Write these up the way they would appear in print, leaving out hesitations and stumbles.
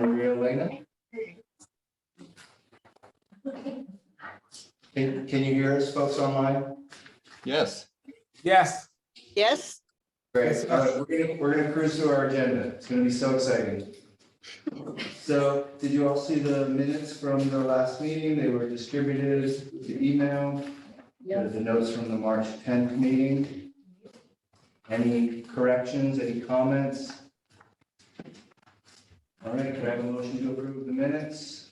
Maria Elena? Can you hear us, folks online? Yes. Yes. Yes. Great. All right, we're gonna cruise through our agenda. It's gonna be so exciting. So, did you all see the minutes from the last meeting? They were distributed to email. The notes from the March 10th meeting. Any corrections, any comments? All right, could I have a motion to approve the minutes?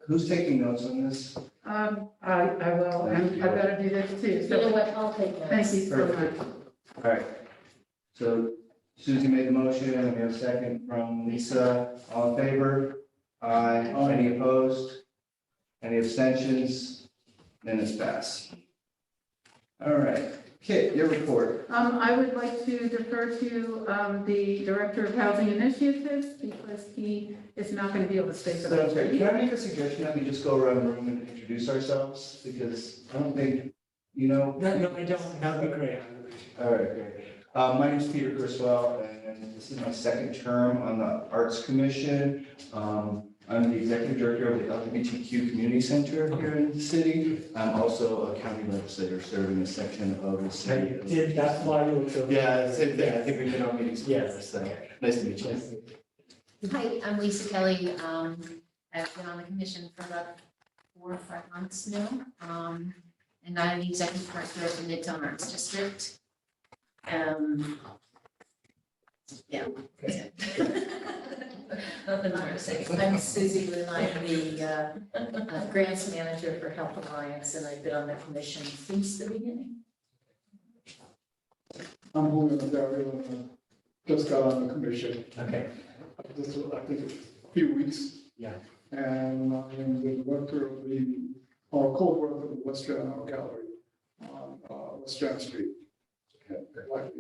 Who's taking notes on this? I will, and I better do this too. You know what, I'll take that. Thank you so much. All right. So Susie made the motion, and we have a second from Lisa. All in favor? Aye. Any opposed? Any abstentions? Minutes pass. All right. Kit, your report. I would like to defer to the Director of Housing Initiatives because he is not going to be able to stay for So, that. can I make a suggestion that we just go around the room and introduce ourselves? Because I don't think, you know. No, I don't. That would be great. All right, great. My name is Peter Griswold, and this is my second term on the Arts Commission. I'm the Executive Director of the LGBTQ Community Center here in the city. I'm also a county legislator serving a section of the city. That's why you were so. Yeah, same thing. I think we've been on meetings together, Yes. so nice to meet you. Hi, I'm Lisa Kelly. I've been on the commission for about 4 or 5 months now. And I'm the executive director of the Midtown Arts District. Yeah. Nothing more to say. I'm Susie Lynn. I'm the grants manager for Health Alliance, and I've been on the commission since the beginning. I'm Julio Dario, just got on the commission. Okay. Just, I think, a few weeks. Yeah. And I'm the director of the, or co-director of the West Strand Art Gallery on West Strand Street. Like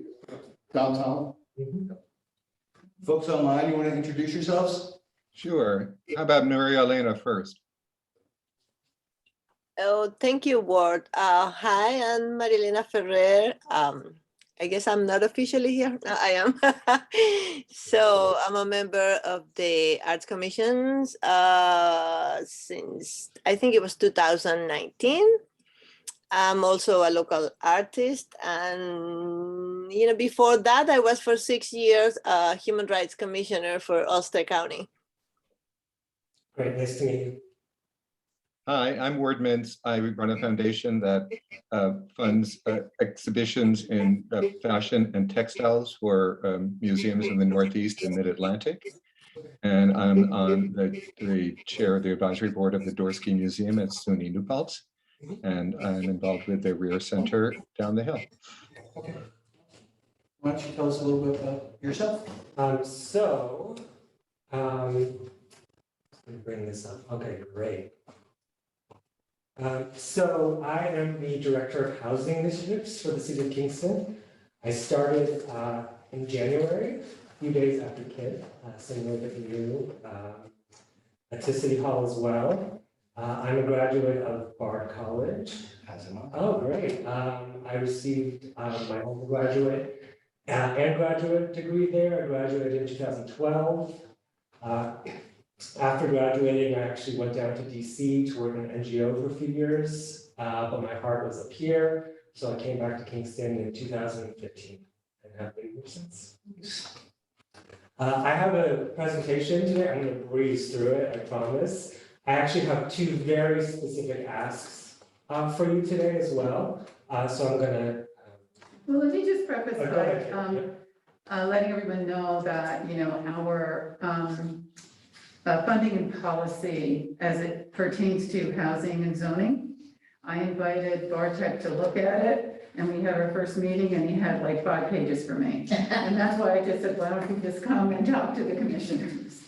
downtown. Folks online, you want to introduce yourselves? Sure. How about Maria Elena first? Oh, thank you, Ward. Hi, I'm Marilena Ferrer. I guess I'm not officially here. No, I am. So I'm a member of the Arts Commissions since I think it was 2019. I'm also a local artist, and before that, I was for 6 years a human rights commissioner for Ulster County. Great, nice to meet you. Hi, I'm Ward Mintz. I run a foundation that funds exhibitions in fashion and textiles for museums in the Northeast and Mid-Atlantic. And I'm on the chair of the advisory board of the Dorsky Museum at SUNY New Paltz. And I'm involved with the Rear Center down the hill. Okay. Why don't you tell us a little bit about yourself? Let me bring this up. Okay, great. So I am the Director of Housing Initiatives for the City of Kingston. I started in January, a few days after KID, similar to you, at City Hall as well. I'm a graduate of Bard College. As am I. Oh, great. I received my undergraduate and graduate degree there. I graduated in 2012. After graduating, I actually went down to DC to work in an NGO for a few years, but my heart was up here. So I came back to Kingston in 2015 and have been here since. I have a presentation today. I'm going to breeze through it, I promise. I actually have 2 very specific asks for you today as well. So I'm going to. Well, let me just preface Go by ahead. letting everyone know that, our funding and policy as it pertains to housing and zoning. I invited Bartek to look at it, and we had our first meeting, and he had like 5 pages for me. And that's why I just said, why don't you just come and talk to the commissioners?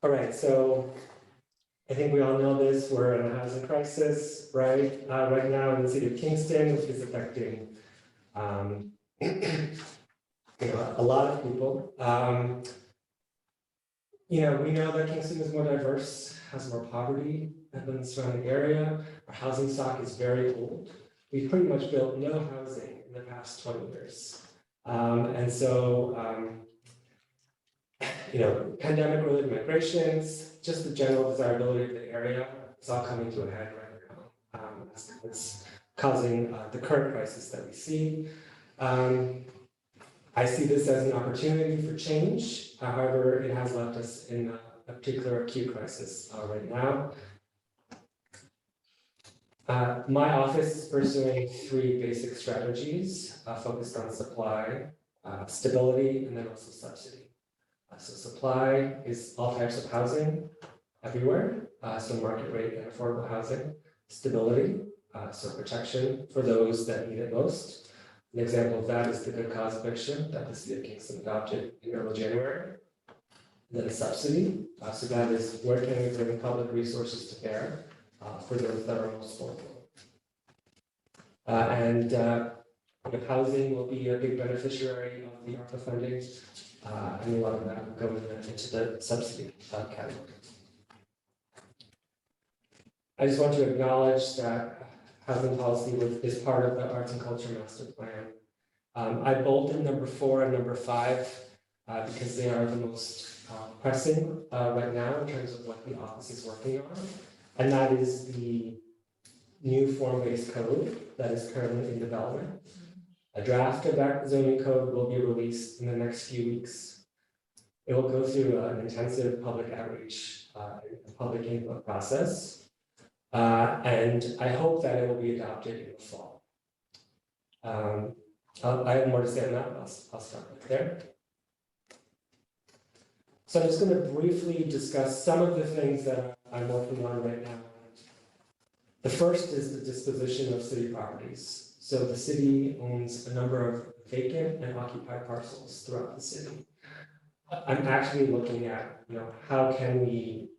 All right, so I think we all know this. We're in a housing crisis, right? Right now in the city of Kingston, which is affecting a lot of people. We know that Kingston is more diverse, has more poverty than the surrounding area. Our housing stock is very old. We've pretty much built no housing in the past 20 years. And so pandemic-related migrations, just the general desirability of the area is all coming to a head right now. It's causing the current crisis that we see. I see this as an opportunity for change. However, it has left us in a particular acute crisis right now. My office is pursuing 3 basic strategies focused on supply, stability, and then also subsidy. So supply is all types of housing everywhere, so market rate and affordable housing. Stability, so protection for those that need it most. An example of that is the good cause eviction that the city of Kingston adopted in early January. And then subsidy, so that is where can we bring public resources to bear for those that are most vulnerable. Housing will be a big beneficiary of the ARPA funding, and a lot of that will go into the subsidy category. I just want to acknowledge that housing policy is part of the Arts and Culture Master Plan. I bolded number 4 and number 5 because they are the most pressing right now in terms of what the office is working on. And that is the new form-based code that is currently in development. A draft of that zoning code will be released in the next few weeks. It will go through an intensive public outreach and public input process. And I hope that it will be adopted in the fall. I have more to say on that, but I'll stop right there. So I'm just going to briefly discuss some of the things that I'm working on right now. The first is the disposition of city properties. So the city owns a number of vacant and occupied parcels throughout the city. I'm actually looking at, how can the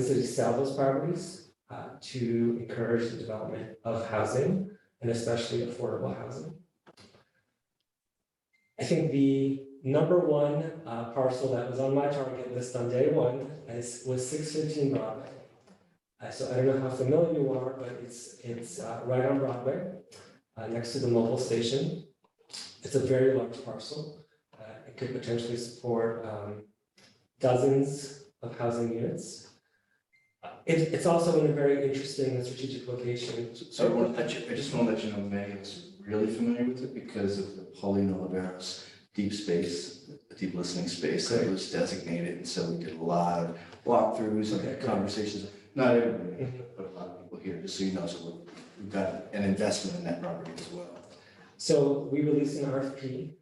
city sell those properties to encourage the development of housing, and especially affordable housing. I think the number 1 parcel that was on my target list on day 1 was 615 Broadway. So I don't know how familiar you are, but it's right on Broadway, next to the mobile station. It's a very large parcel. It could potentially support dozens of housing units. It's also in a very interesting and strategic location. So I just want to let you know Megan is really familiar with it because of the Pauline Oliveira's deep space, the deep listening space that was designated. And so we did a lot of walkthroughs and conversations. Not everybody, but a lot of people here, just so you know. So we've got an investment in that property as well. So we released an RFP,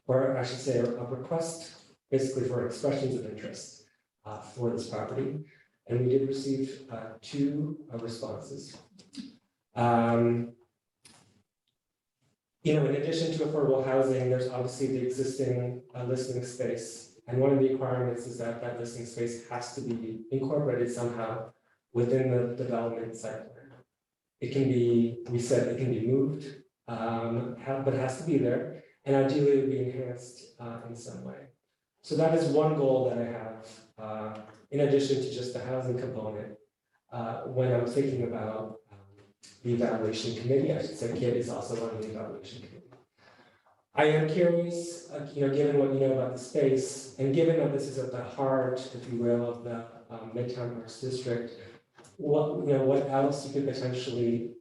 or I should say a request basically for expressions of interest for this property. And we did receive 2 responses. In addition to affordable housing, there's obviously the existing listening space. And one of the requirements is that that listening space has to be incorporated somehow within the development site plan. It can be, we said it can be moved, but it has to be there. And ideally it would be enhanced in some way. So that is one goal that I have, in addition to just the housing component, when I'm thinking about the evaluation committee. I should say KIT is also on the evaluation committee. I am curious, given what you know about the space, and given that this is at the heart, if you will, of the Midtown Arts District, what else you could potentially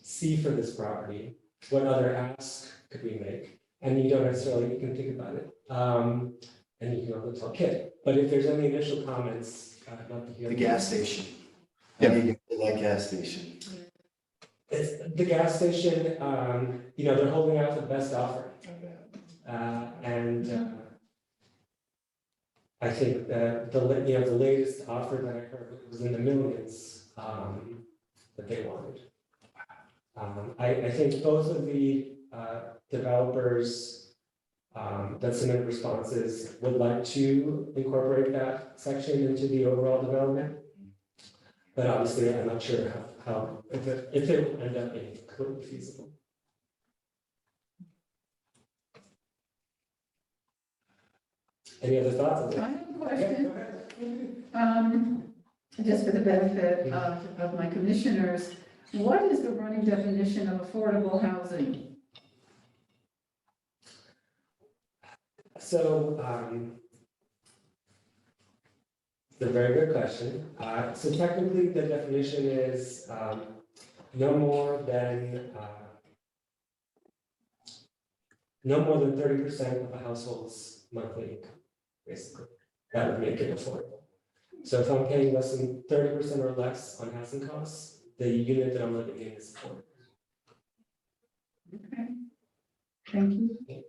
see for this property? What other asks could we make? And you don't necessarily, you can think about it. And you can also tell KIT. But if there's any initial comments, I'd love to hear. The gas station. Yeah. How do you get to that gas station? It's the gas station, they're holding out the best offer. I think that the latest offer that I heard was in the millions that they wanted. I think both of the developers that submitted responses would like to incorporate that section into the overall development. But obviously, I'm not sure how if it will end up being completely feasible. Any other thoughts on I that? have a question. Just for the benefit of my commissioners, what is the running definition of affordable housing? So, it's a very good question. So technically, the definition is no more than 30% of a household's monthly income, basically. That would make it affordable. So if I'm paying less than 30% or less on housing costs, the unit that I'm living in is affordable. Okay. Thank you.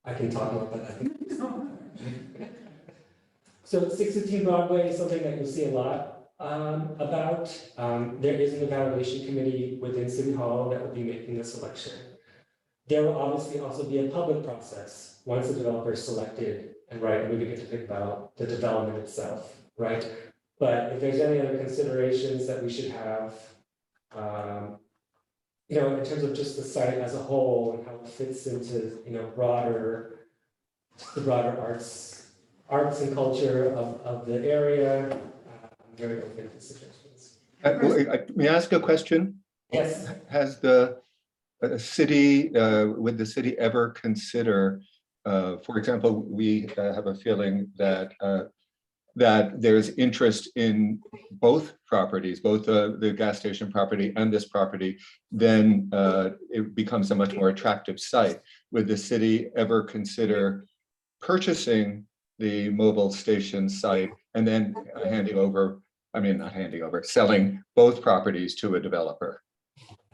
I can talk about that, I think. So 615 Broadway is something that you'll see a lot about. There is an evaluation committee within City Hall that will be making the selection. There will obviously also be a public process once the developer is selected and we begin to think about the development itself, right? But if there's any other considerations that we should have, in terms of just the site as a whole and how it fits into, the broader arts and culture of the area, I'm very open to suggestions. May I ask a question? Yes. Has the city, would the city ever consider, for example, we have a feeling that there's interest in both properties, both the gas station property and this property, then it becomes a much more attractive site. Would the city ever consider purchasing the mobile station site and then selling both properties to a developer?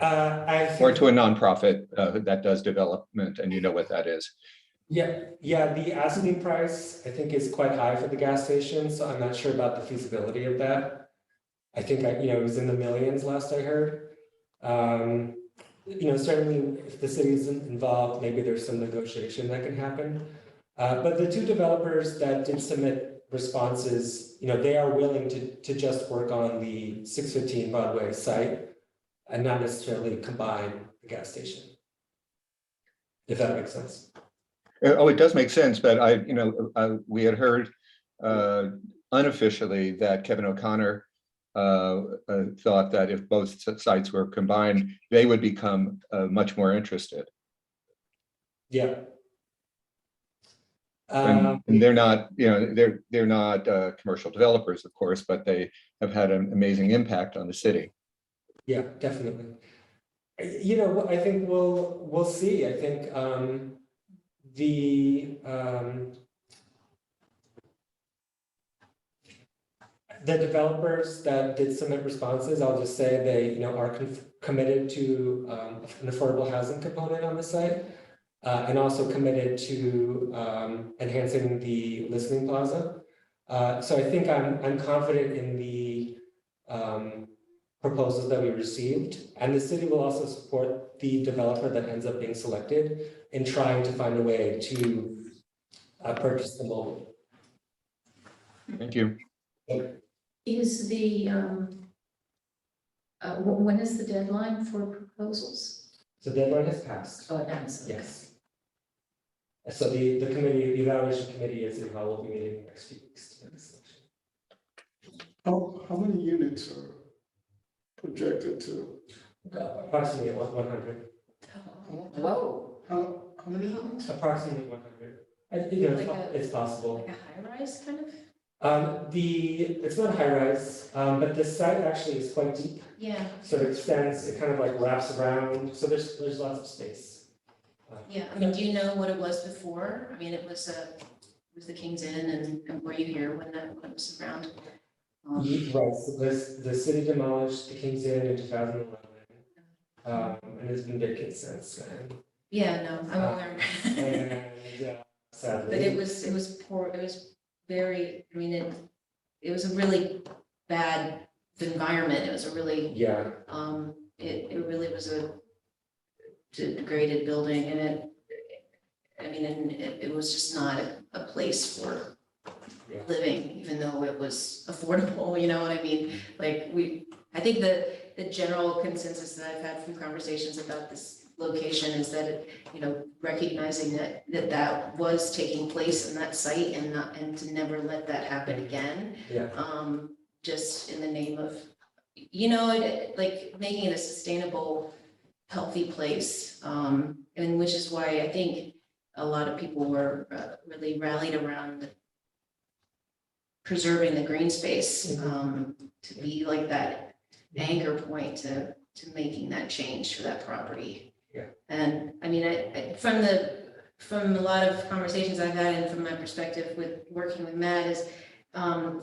Or to a nonprofit that does development, and you know what that is. Yeah, the asking price, I think, is quite high for the gas station, so I'm not sure about the feasibility of that. I think, it was in the millions last I heard. Certainly if the city isn't involved, maybe there's some negotiation that can happen. But the two developers that did submit responses, they are willing to just work on the 615 Broadway site and not necessarily combine the gas station. If that makes sense. Oh, it does make sense, but we had heard unofficially that Kevin O'Connor thought that if both sites were combined, they would become much more interested. Yeah. And they're not, they're not commercial developers, of course, but they have had an amazing impact on the city. Yeah, definitely. I think we'll see. I think the developers that did submit responses, I'll just say they, are committed to an affordable housing component on the site, and also committed to enhancing the listening plaza. So I think I'm confident in the proposals that we received, and the city will also support the developer that ends up being selected in trying to find a way to purchase the mobile. Thank you. Is the, when is the deadline for proposals? So deadline has passed. Oh, it has. Yes. So the committee, the evaluation committee at City Hall will be meeting next few weeks to make a selection. How many units are projected to? Approximately 100. Whoa, How many units? Approximately 100. It's possible. like a high-rise kind of? It's not high rise, but the site actually is quite deep. Yeah, So it extends, it kind of like wraps around, so there's lots of space. yeah, I mean, do you know what it was before? I mean, it was the King's Inn and were you here when that was around? Right, so the city demolished the King's Inn in 2011. And it's been vacant since then. Yeah, no, I'm aware. And sadly. But it was poor, it was very, I mean, it was a really bad environment. It was a really, Yeah, it really was a degraded building and it was just not a place for Yeah. living, even though it was affordable, you know what I mean? Like I think the general consensus that I've had from conversations about this location is that, recognizing that was taking place in that site and to never let that happen again. yeah, Just in the name of, like making it a sustainable, healthy place. And which is why I think, a lot of people were really rallied around preserving the green space, to be like that anchor point to making that change for that property. Yeah. And I mean, from a lot of conversations I've had and from my perspective with working with Matt is,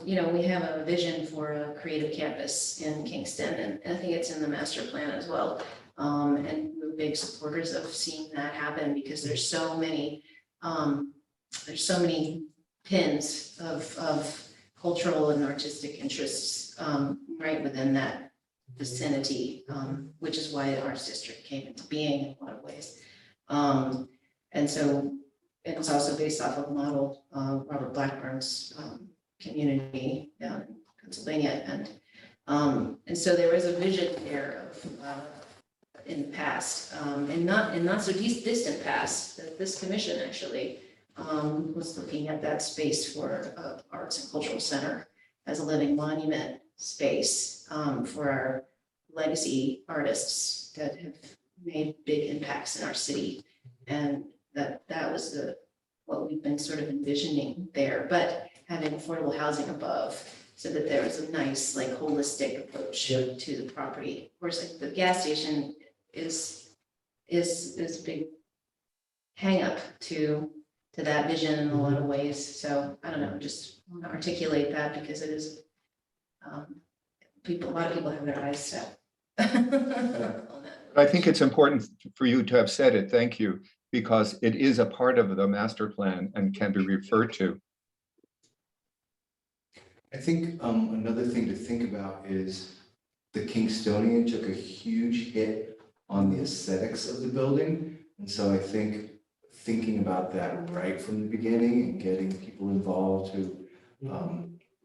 you know, we have a vision for a creative campus in Kingston, and I think it's in the master plan as well. And we're big supporters of seeing that happen because there's so many pins of cultural and artistic interests right within that vicinity, which is why the Arts District came into being in a lot of ways. And so it was also based off of model Robert Blackburn's community down in Pennsylvania. And so there was a vision there of in the past, and not so distant past, that this commission actually was looking at that space for arts and cultural center as a living monument space for our legacy artists that have made big impacts in our city. And that was what we've been sort of envisioning there, but having affordable housing above so that there was a nice, like, holistic approach to the property. Of course, like, the gas station is a big hang up to that vision in a lot of ways. So I don't know, just want to articulate that because it is, a lot of people have their eyes set on that. I think it's important for you to have said it, thank you, because it is a part of the master plan and can be referred to. I think another thing to think about is the Kingstonian took a huge hit on the aesthetics of the building. And so I think thinking about that right from the beginning and getting people involved who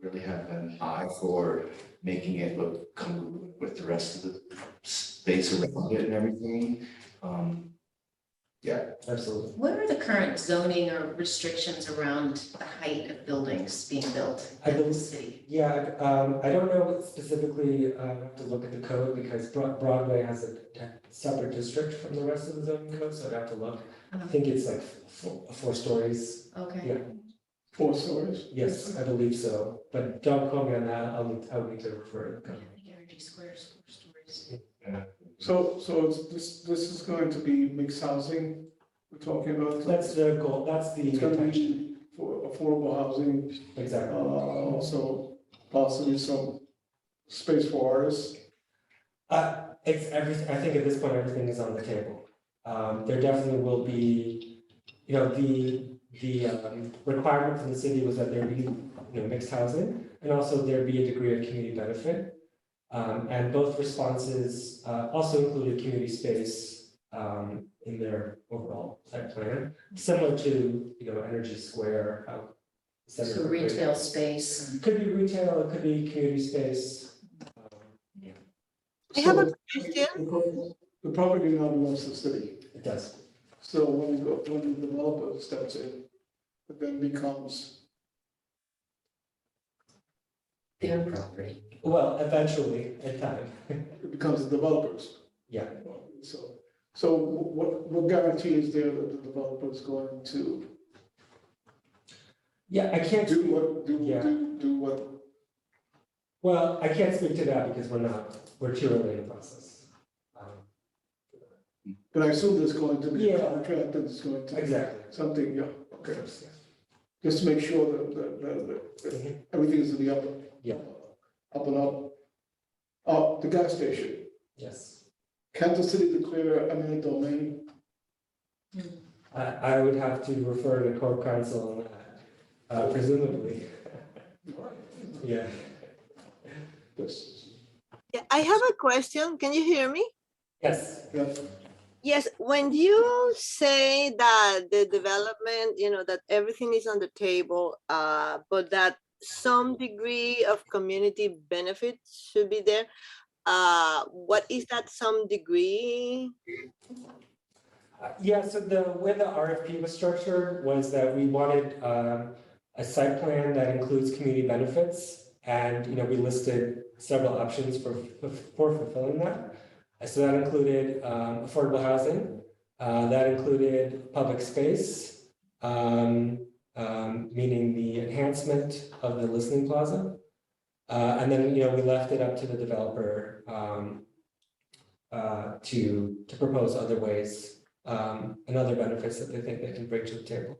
really have an eye for making it look congruent with the rest of the space around it and everything. Yeah, Absolutely. What are the current zoning or restrictions around the height of buildings being built in the city? Yeah, I don't know specifically, I have to look at the code because Broadway has a separate district from the rest of the zoning code, so I'd have to look. I think it's like four stories. Okay. Yeah. 4 stories? Yes, I believe so, but don't quote me on that. I'll need to refer to the I code. think Energy Square is 4 stories. So this is going to be mixed housing we're talking about? That's the goal, that's the It's going to intention. be for affordable housing, Exactly. also possibly some space for artists. It's everything, I think at this point, everything is on the table. There definitely will be, you know, the requirement from the city was that there be, you know, mixed housing and also there be a degree of community benefit. And both responses also included community space in their overall site plan, similar to, you know, Energy Square. So retail space. Could be retail, it could be community space. I have a So, question. the property now belongs to the city. It does. So when the developer steps in, it then becomes, Their property. Well, eventually, in time. it becomes the developers. Yeah. So what guarantee is there that the developer is going to Yeah, I can't. do what, Yeah. do what? Well, I can't speak to that because we're too early in the process. But I assume there's going to be a Yeah. contract that's going to. Exactly. Something, yeah, okay. Yes, yeah. Just to make sure that Mhm. everything is in the Yeah. up and up. The gas station, Yes. can the city declare eminent domain? I would have to refer to Corp Council on that, presumably. Yeah. Yes. Yeah, I have a question. Can you hear me? Yes. Yes. Yes, when you say that the development, you know, that everything is on the table, but that some degree of community benefit should be there, what is that some degree? Yeah, so the way the RFP was structured was that we wanted a site plan that includes community benefits. And, you know, we listed several options for fulfilling that. So that included affordable housing, that included public space, meaning the enhancement of the listening plaza. And then, we left it up to the developer to propose other ways and other benefits that they think they can bring to the table.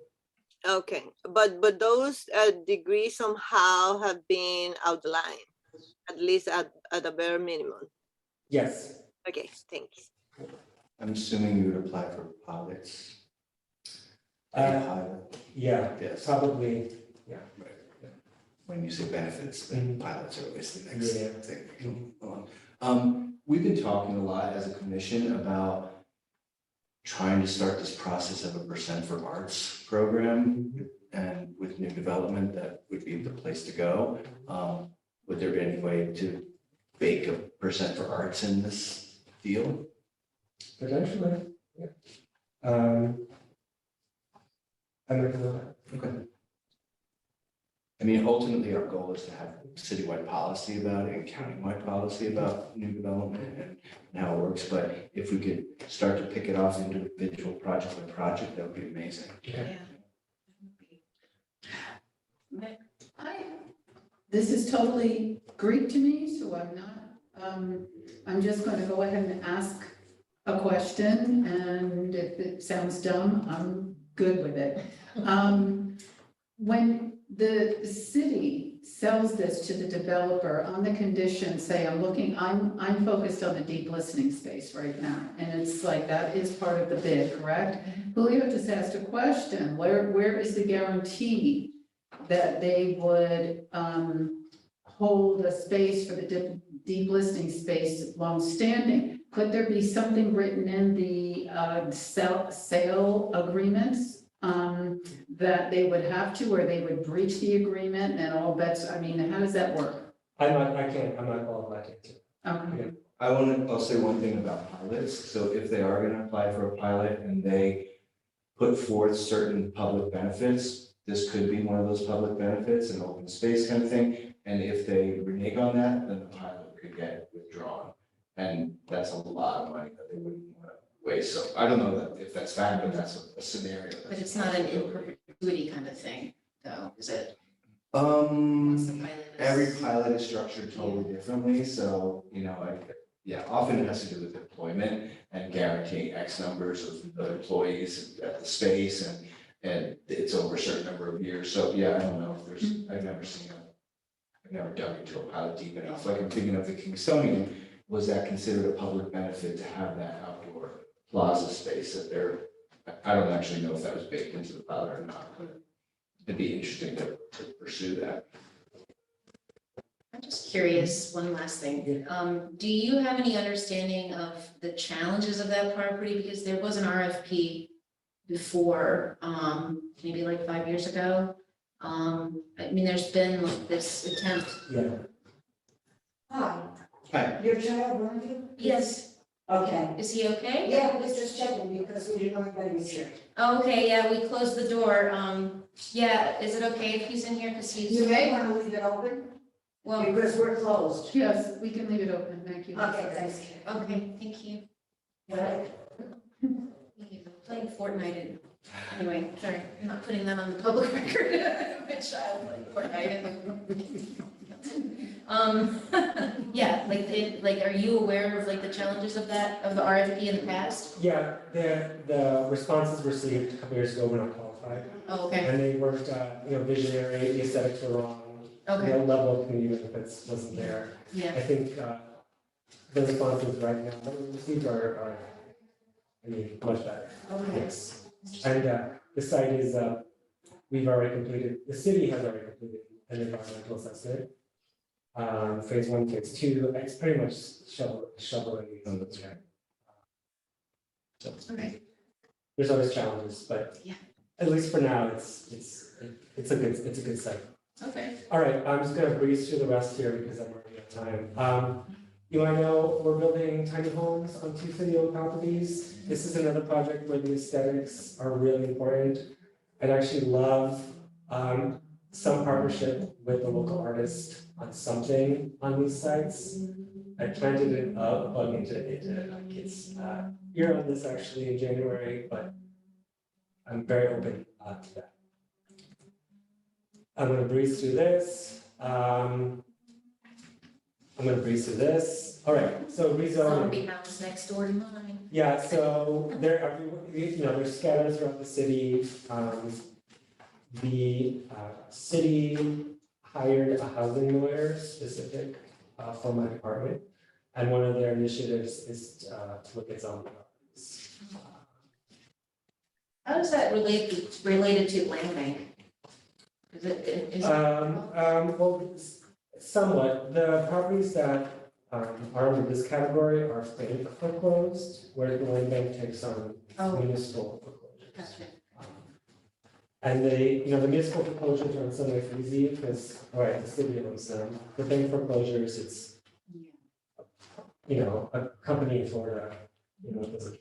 Okay, but those degrees somehow have been outlined, at least at a bare minimum. Yes. Okay, thanks. I'm assuming you would apply for pilots. Pilot, Yeah, yes. probably. When you say benefits, Mhm. then pilots are always the next Yeah. thing. We've been talking a lot as a commission about trying to start this process of a percent for arts program. And with new development, that would be the place to go. Would there be any way to bake a percent for arts in this deal? Potentially, yeah. I'm looking at that. Okay. I mean, ultimately, our goal is to have citywide policy about it and countywide policy about new development and how it works. But if we could start to pick it off individual project by project, that would be amazing. This is totally Greek to me, so I'm not, I'm just going to go ahead and ask a question, and if it sounds dumb, I'm good with it. When the city sells this to the developer on the condition, say, I'm focused on the deep listening space right now, and it's like, that is part of the bid, correct? Julio just asked a question, where is the guarantee that they would hold a space for the deep listening space long-standing? Could there be something written in the sale agreements that they would have to, or they would breach the agreement and all bets? I mean, how does that work? I'm not qualified to. Okay. I'll say one thing about pilots. So if they are gonna apply for a pilot and they put forth certain public benefits, this could be one of those public benefits, an open space kind of thing. And if they renege on that, then the pilot could get withdrawn. And that's a lot of money that they wouldn't want to waste. So I don't know if that's fact, but that's a scenario. But it's not an in perpetuity kind of thing, though, is it? Every pilot is structured totally differently, so, often it has to do with employment and guaranteeing X numbers of employees at the space, and it's over a certain number of years, so, I don't know if I've never dug into a pilot deep enough, like I'm thinking of the Kingstonian, was that considered a public benefit to have that outdoor plaza space that I don't actually know if that was baked into the pilot or not, but it'd be interesting to pursue that. I'm just curious, one last thing. Do you have any understanding of the challenges of that property? Because there was an RFP before, maybe like 5 years ago. I mean, there's been like this attempt. Yeah. Hi. Your child wanted you? Yes, Okay. is he okay? Yeah, I was just checking because we didn't know anybody was here. Oh, okay, yeah, we closed the door. Yeah, is it okay if he's in here? Because he's, You may want to leave it open well, because we're closed. Yes, we can leave it open, thank you. Okay, thanks. okay, thank you. Right. Playing Fortnite and, anyway, sorry, I'm not putting that on the public record. My child playing Fortnite. Yeah, like, are you aware of like the challenges of that, of the RFP in the past? Yeah, the responses received a couple years ago were not qualified, Oh, okay, and they weren't, visionary, the aesthetics were wrong. okay, The level of community benefits wasn't there. yeah, I think, the responses right now that we received are, much better. okay. Yes. And, the site is, we've already completed, the city has already completed an environmental assessment. Phase 1, phase 2, it's pretty much shoveling. Oh, that's right. Okay. There's always challenges, but Yeah. at least for now, it's a good site. Okay. All right, I'm just gonna breeze through the rest here because I'm running out of time. You wanna know, we're building tiny homes on 2 city-owned properties. This is another project where the aesthetics are really important. I'd actually love, some partnership with the local artist on something on these sites. I planted a bug into kids' ear on this actually in January, but I'm very open to that. I'm gonna breeze through this. All right, so rezoning. Zombie house next door to mine. Yeah, so there are, there's scattered throughout the city. The city hired a housing lawyer specific for my department. And one of their initiatives is to look at zombie properties. How does that related to land bank? Is it? Well, somewhat, the properties that are under this category are bank foreclosed, where the land bank takes on Oh. municipal foreclosures. Gotcha. And the municipal foreclosures are in some ways easy because, all right, the city owns them. The bank foreclosures, it's, a company in Florida, doesn't care.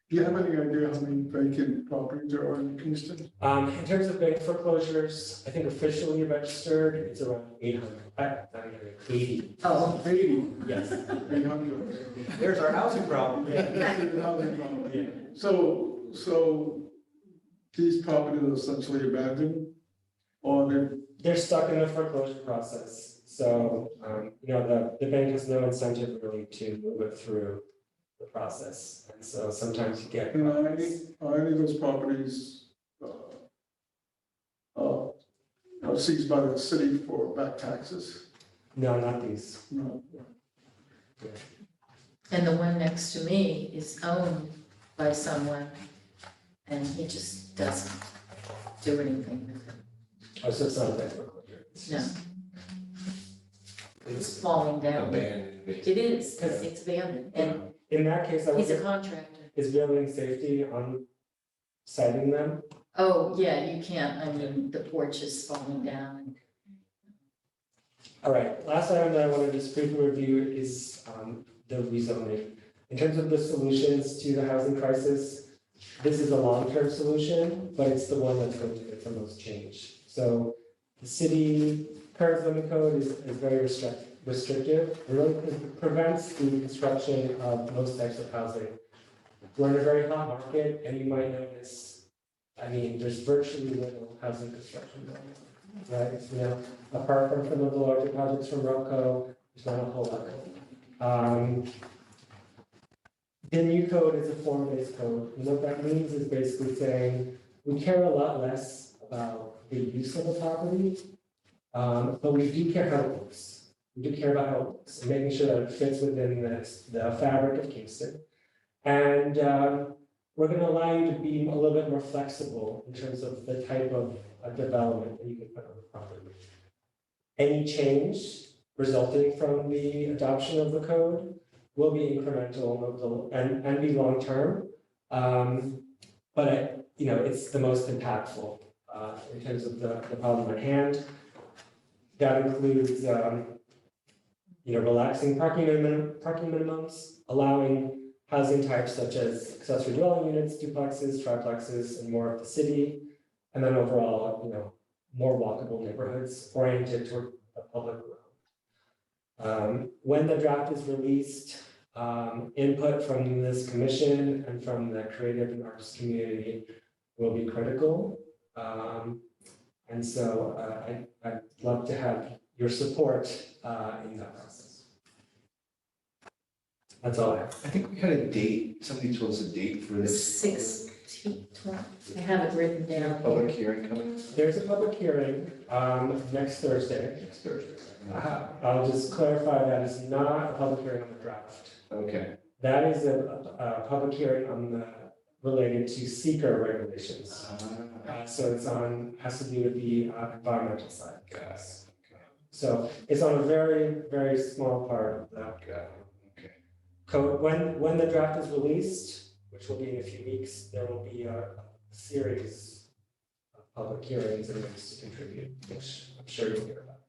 Do you have any idea how many vacant properties there are in Kingston? In terms of bank foreclosures, I think officially registered, it's around 800, 80. Oh, 80, Yes. 800. There's our housing problem. Yeah. So these properties are essentially abandoned, or They're stuck in the foreclosure process. So, the bank has no incentive really to move it through the process. And so sometimes you get. are any of those properties seized by the city for back taxes? No, not these. No. And the one next to me is owned by someone, and he just doesn't do anything with it. Oh, so it's not a bank foreclosure. No, it's falling down. Abandoned. It is, it's abandoned, and In that case, I he's a was, contractor. is building safety on citing them? Oh, yeah, you can't, I mean, the porch is falling down. All right, last item that I want to just briefly review is the rezoning. In terms of the solutions to the housing crisis, this is a long-term solution, but it's the one that's going to get the most change. So the city current zoning code is very restrictive. It really prevents the construction of most types of housing. We're in a very hot market, and you might notice, there's virtually little housing construction going on, right? Apart from some of the larger projects from ROCO, there's not a whole lot going on. The new code is a form-based code, and what that means is basically saying, we care a lot less about the use of a property, but we do care how it looks. We do care about how it looks, and making sure that it fits within the fabric of Kingston. And we're gonna allow you to be a little bit more flexible in terms of the type of development that you can put on the property. Any change resulting from the adoption of the code will be incremental and be long-term. But it's the most impactful in terms of the problem at hand. That includes relaxing parking minimums, allowing housing types such as accessory dwelling units, duplexes, triplexes, and more of the city, and then overall, more walkable neighborhoods oriented toward the public realm. When the draft is released, input from this commission and from the creative and arts community will be critical. And so I'd love to have your support in that process. That's all I have. I think we had a date, somebody told us a date for this. 16, 20, I have it written down. Public hearing coming There's a public hearing next Thursday. next Thursday. I'll just clarify that is not a public hearing on the draft. Okay, That is a public hearing on related to seeker regulations. So it's has to do with the environmental side. Got So it's on a very, very small part of the okay. code. When the draft is released, which will be in a few weeks, there will be a series of public hearings and ways to contribute, which I'm sure you'll hear about.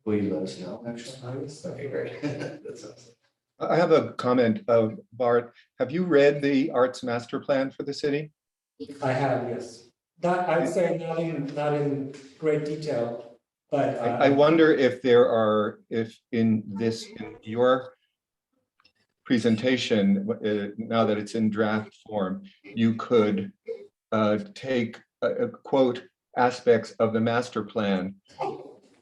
Will you let us know, actually? So, Okay, great. That sounds. I have a comment of Bart. Have you read the arts master plan for the city? I have, yes. That, I'd say not in great detail, but. I wonder if in your presentation, now that it's in draft form, you could take quote, aspects of the master plan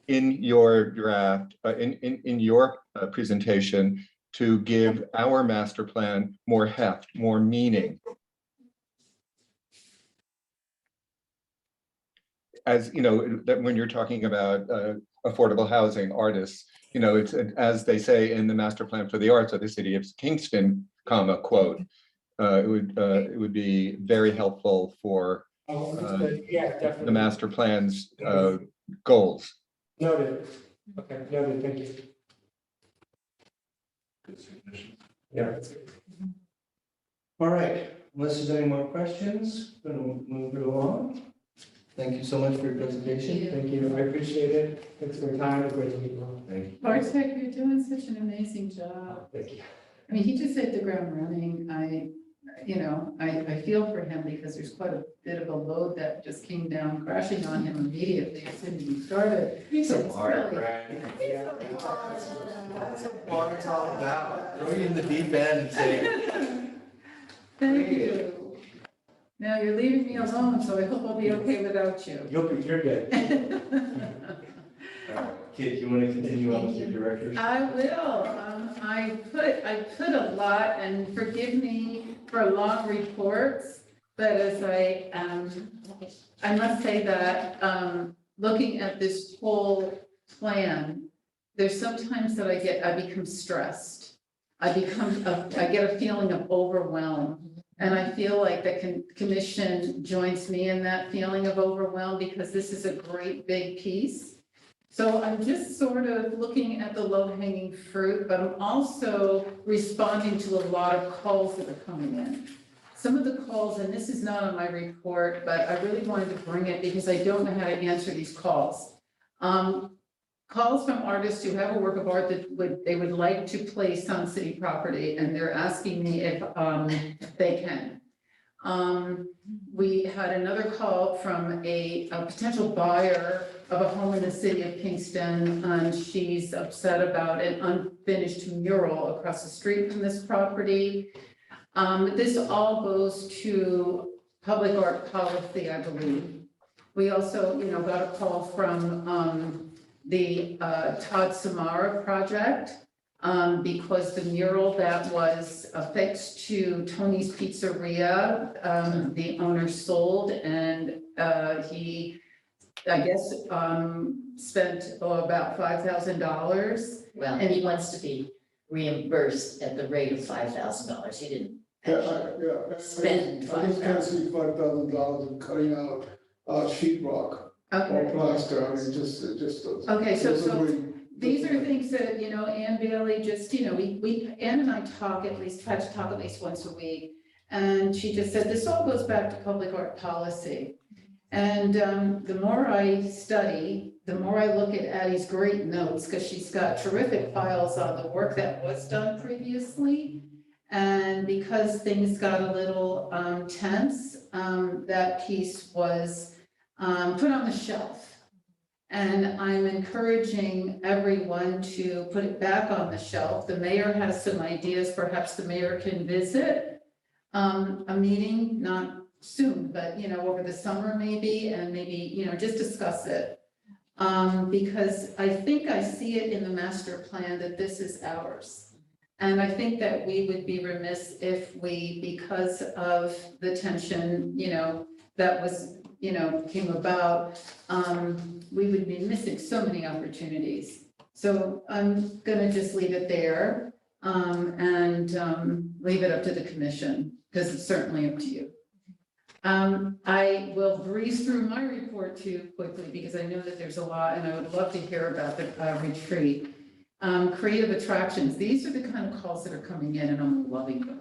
in your draft, in your presentation to give our master plan more heft, more meaning. As you know, that when you're talking about affordable housing, artists, you know, it's as they say in the master plan for the arts of the city of Kingston, comma, quote, it would be very helpful for Yeah, definitely. the master plan's goals. Noted. Okay, noted, thank you. Yeah, that's good. All right, unless there's any more questions, gonna move it along. Thank you so much for your presentation. Thank you, I appreciate it. Thanks for your time, great to meet you all. Thank you. Bartek, you're doing such an amazing job. Thank you. I mean, he just hit the ground running. I feel for him because there's quite a bit of a load that just came down crashing on him immediately as soon as he started. He's So a it's part, really- right? That's what it's all about. Throw you in the deep end and say, Thank you. Now you're leaving me alone, so I hope I'll be okay without you. You're good. Kit, you want to continue on with your directors? I will. I put a lot, and forgive me for long reports, but as I must say that, looking at this whole plan, there's sometimes that I become stressed. I get a feeling of overwhelm. And I feel like the commission joins me in that feeling of overwhelm because this is a great big piece. So I'm just sort of looking at the low-hanging fruit, but I'm also responding to a lot of calls that are coming in. Some of the calls, and this is not on my report, but I really wanted to bring it because I don't know how to answer these calls. Calls from artists who have a work of art that they would like to place on city property, and they're asking me if they can. We had another call from a potential buyer of a home in the city of Kingston, and she's upset about an unfinished mural across the street from this property. This all goes to public art policy, I believe. We also, got a call from the Todd Samara project, because the mural that was affixed to Tony's Pizzeria, the owner sold, and he, I guess, spent about $5,000. Well, he wants to be reimbursed at the rate of $5,000. He didn't actually spend I just can't $5,000. see $5,000 in cutting out sheetrock or Okay, plaster. I mean, just. okay, so visibly- these are things that, Ann Bailey just, Ann and I try to talk at least once a week. And she just said, this all goes back to public art policy. And the more I study, the more I look at Addie's great notes, because she's got terrific files on the work that was done previously. And because things got a little tense, that piece was put on the shelf. And I'm encouraging everyone to put it back on the shelf. The mayor has some ideas, perhaps the mayor can visit a meeting, not soon, but over the summer maybe, and maybe, just discuss it. Because I think I see it in the master plan that this is ours. And I think that we would be remiss if we, because of the tension, that was, came about, we would be missing so many opportunities. So I'm gonna just leave it there, and leave it up to the commission, because it's certainly up to you. I will breeze through my report too quickly, because I know that there's a lot, and I would love to hear about the retreat. Creative attractions, these are the kind of calls that are coming in, and I'm loving them.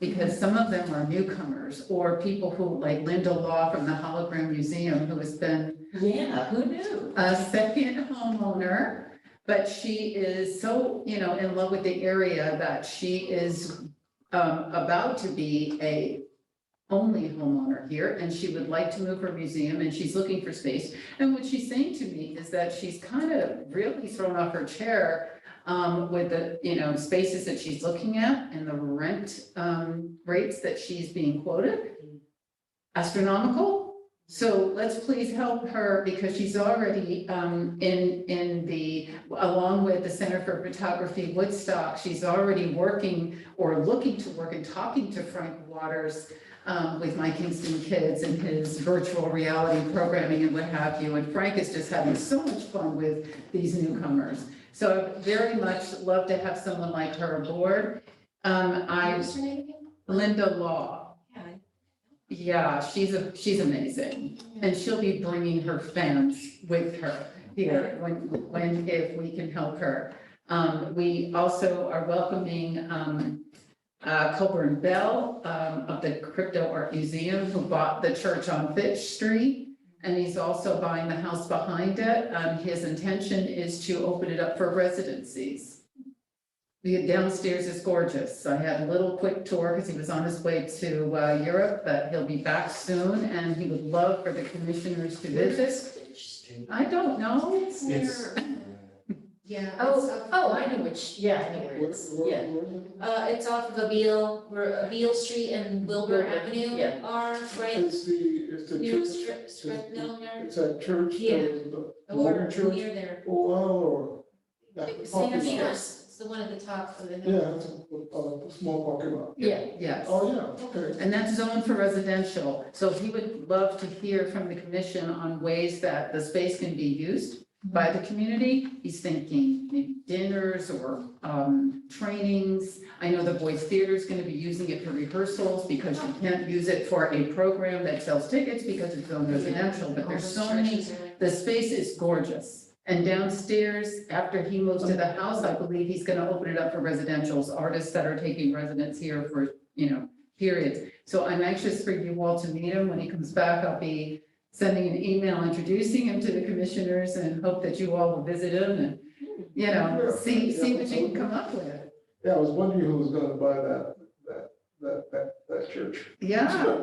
Because some of them are newcomers, or people who, like Linda Law from the Hologram Museum, who has been Yeah, who knew? a second homeowner, but she is so, in love with the area that she is about to be a only homeowner here, and she would like to move her museum, and she's looking for space. And what she's saying to me is that she's kind of really thrown off her chair with the, spaces that she's looking at and the rent rates that she's being quoted. Astronomical. So let's please help her because she's already in the, along with the Center for Photography Woodstock, she's already working or looking to work and talking to Frank Waters with My Kingston Kids and his virtual reality programming and what have you. And Frank is just having so much fun with these newcomers. So I very much love to have someone like her aboard. What's her name again? Linda Law. Yeah. Yeah, she's amazing, and she'll be bringing her fans with her here if we can help her. We also are welcoming Colburn Bell of the Crypto Art Museum, who bought the church on Fitch Street, and he's also buying the house behind it. His intention is to open it up for residencies. The downstairs is gorgeous. I had a little quick tour because he was on his way to Europe, but he'll be back soon and he would love for the commissioners to visit. I don't know. It's near, yeah. I know which, yeah, I know where it is, yeah. It's off of Abeel, where Abeel Street and Wilbur Wilbur, Avenue yeah. are, right? It's the Near church, strip down there, it's a church, Yeah. the or Mormon church, near there. or that St. parking lot. Peter's, it's the one at the top of the hill. Yeah, it's a small parking lot. Yeah. Yes. Oh, yeah, okay. And that's zoned for residential. So he would love to hear from the commission on ways that the space can be used by the community. He's thinking maybe dinners or trainings. I know the Boys Theater is going to be using it for rehearsals because you can't use it for a program that sells tickets because it's zoned residential, but there's so many, the space is gorgeous. And downstairs, after he moves to the house, I believe he's gonna open it up for residentials, artists that are taking residence here for, periods. So I'm anxious for you all to meet him. When he comes back, I'll be sending an email introducing him to the commissioners and hope that you all will visit him and, see what you can come up with. Yeah, I was wondering who was gonna buy that church. Yeah.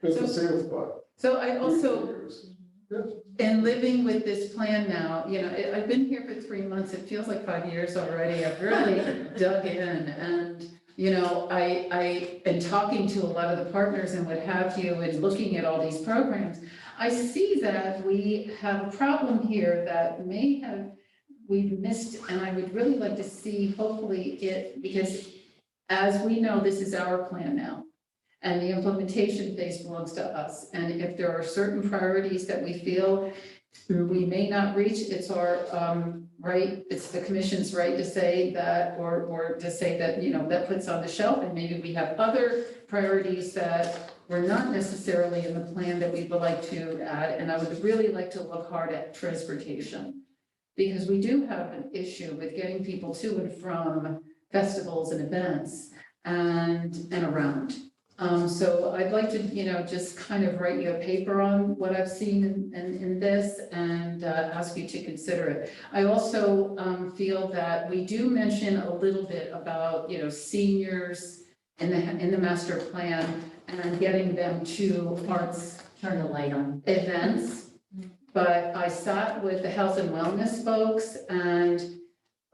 It's a sales spot. So I also, in living with this plan now, I've been here for 3 months. It feels like 5 years already. I've really dug in and, I am talking to a lot of the partners and what have you and looking at all these programs. I see that we have a problem here that we've missed, and I would really like to see hopefully because as we know, this is our plan now. And the implementation phase belongs to us. And if there are certain priorities that we feel we may not reach, it's our right, it's the commission's right to say that, or to say that, that puts on the shelf, and maybe we have other priorities that were not necessarily in the plan that we would like to add. And I would really like to look hard at transportation, because we do have an issue with getting people to and from festivals and events and around. So I'd like to, just kind of write you a paper on what I've seen in this and ask you to consider it. I also feel that we do mention a little bit about, seniors in the master plan and getting them to arts Turn the light on. events. But I sat with the health and wellness folks, and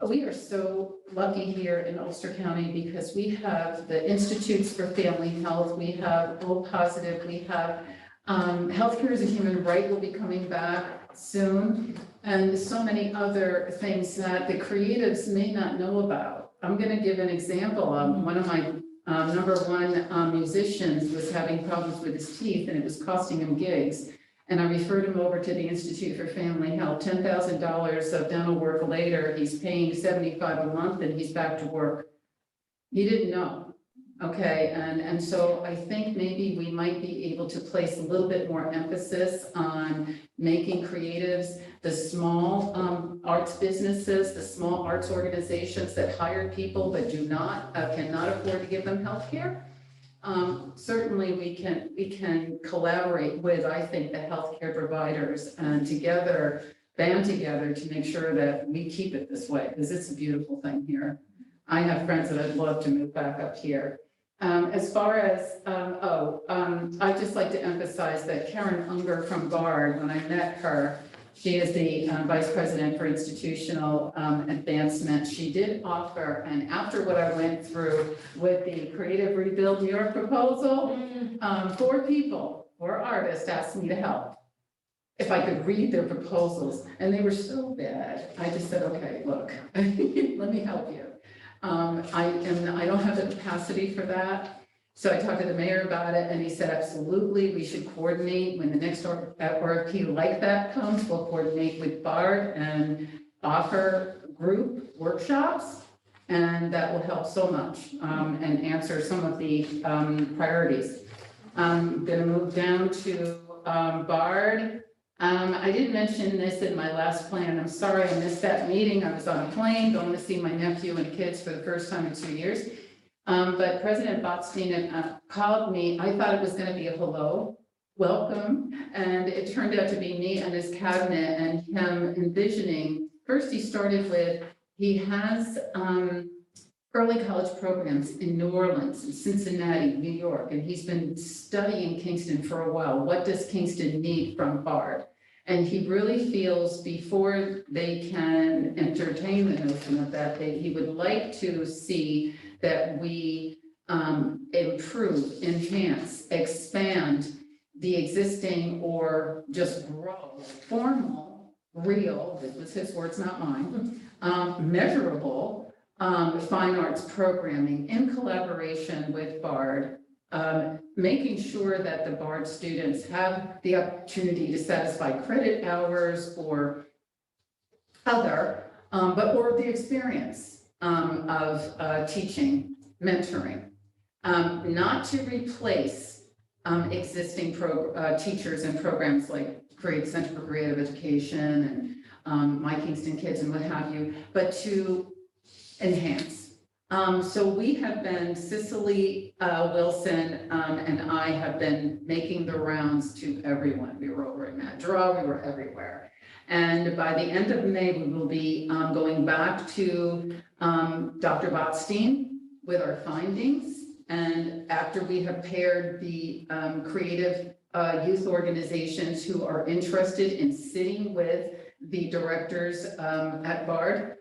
we are so lucky here in Ulster County because we have the Institutes for Family Health, we have O Positive, we have healthcare as a human right will be coming back soon, and so many other things that the creatives may not know about. I'm going to give an example of one of my number one musicians was having problems with his teeth, and it was costing him gigs. And I referred him over to the Institute for Family Health, $10,000 of dental work later, he's paying $75 a month and he's back to work. He didn't know, okay? And so I think maybe we might be able to place a little bit more emphasis on making creatives, the small arts businesses, the small arts organizations that hire people but cannot afford to give them health care. Certainly we can collaborate with, I think, the healthcare providers and band together to make sure that we keep it this way, because it's a beautiful thing here. I have friends that I'd love to move back up here. As far as, I'd just like to emphasize that Karen Unger from BARD, when I met her, she is the Vice President for Institutional Advancement. She did offer, and after what I went through with the Creative Rebuild New York proposal, 4 people or artist asked me to help. If I could read their proposals, and they were so bad, I just said, okay, look, let me help you. I don't have the capacity for that. So I talked to the mayor about it, and he said, absolutely, we should coordinate when the next RFP like that comes, we'll coordinate with BARD and offer group workshops. And that will help so much, and answer some of the, priorities. I'm gonna move down to, BARD. I didn't mention this in my last plan. I'm sorry I missed that meeting. I was on a plane going to see my nephew and kids for the first time in 2 years. But President Botstein called me. I thought it was going to be a hello, welcome. And it turned out to be me and his cabinet and him envisioning. First, he started with, he has early college programs in New Orleans, in Cincinnati, New York, and he's been studying Kingston for a while. What does Kingston need from BARD? And he really feels before they can entertain the notion of that, he would like to see that we improve, enhance, expand the existing or just grow formal, real, this was his words, not mine, measurable fine arts programming in collaboration with BARD, making sure that the BARD students have the opportunity to satisfy credit hours or other, or the experience of teaching, mentoring, not to replace existing teachers and programs like Center for Creative Education and My Kingston Kids and what have you, but to enhance. So we have been, Cicely Wilson and I have been making the rounds to everyone. We were over at Mad Draw, we were everywhere. And by the end of May, we will be going back to Dr. Botstein with our findings. And after we have paired the creative youth organizations who are interested in sitting with the directors at BARD,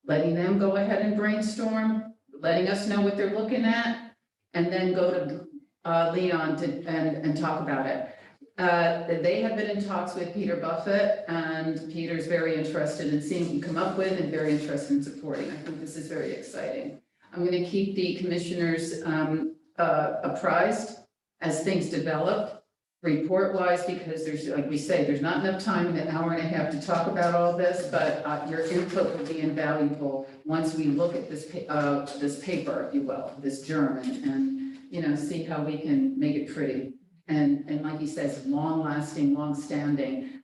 letting them go ahead and brainstorm, letting us know what they're looking at, and then go to Leon and talk about it. They have been in talks with Peter Buffett, and Peter's very interested in seeing what we come up with and very interested in supporting. I think this is very exciting. I'm going to keep the commissioners apprised as things develop, report-wise, because there's, like we say, there's not enough time in an hour and a half to talk about all this, but your input will be invaluable once we look at this paper, if you will, this German, and see how we can make it pretty. And like he says, long-lasting, long-standing.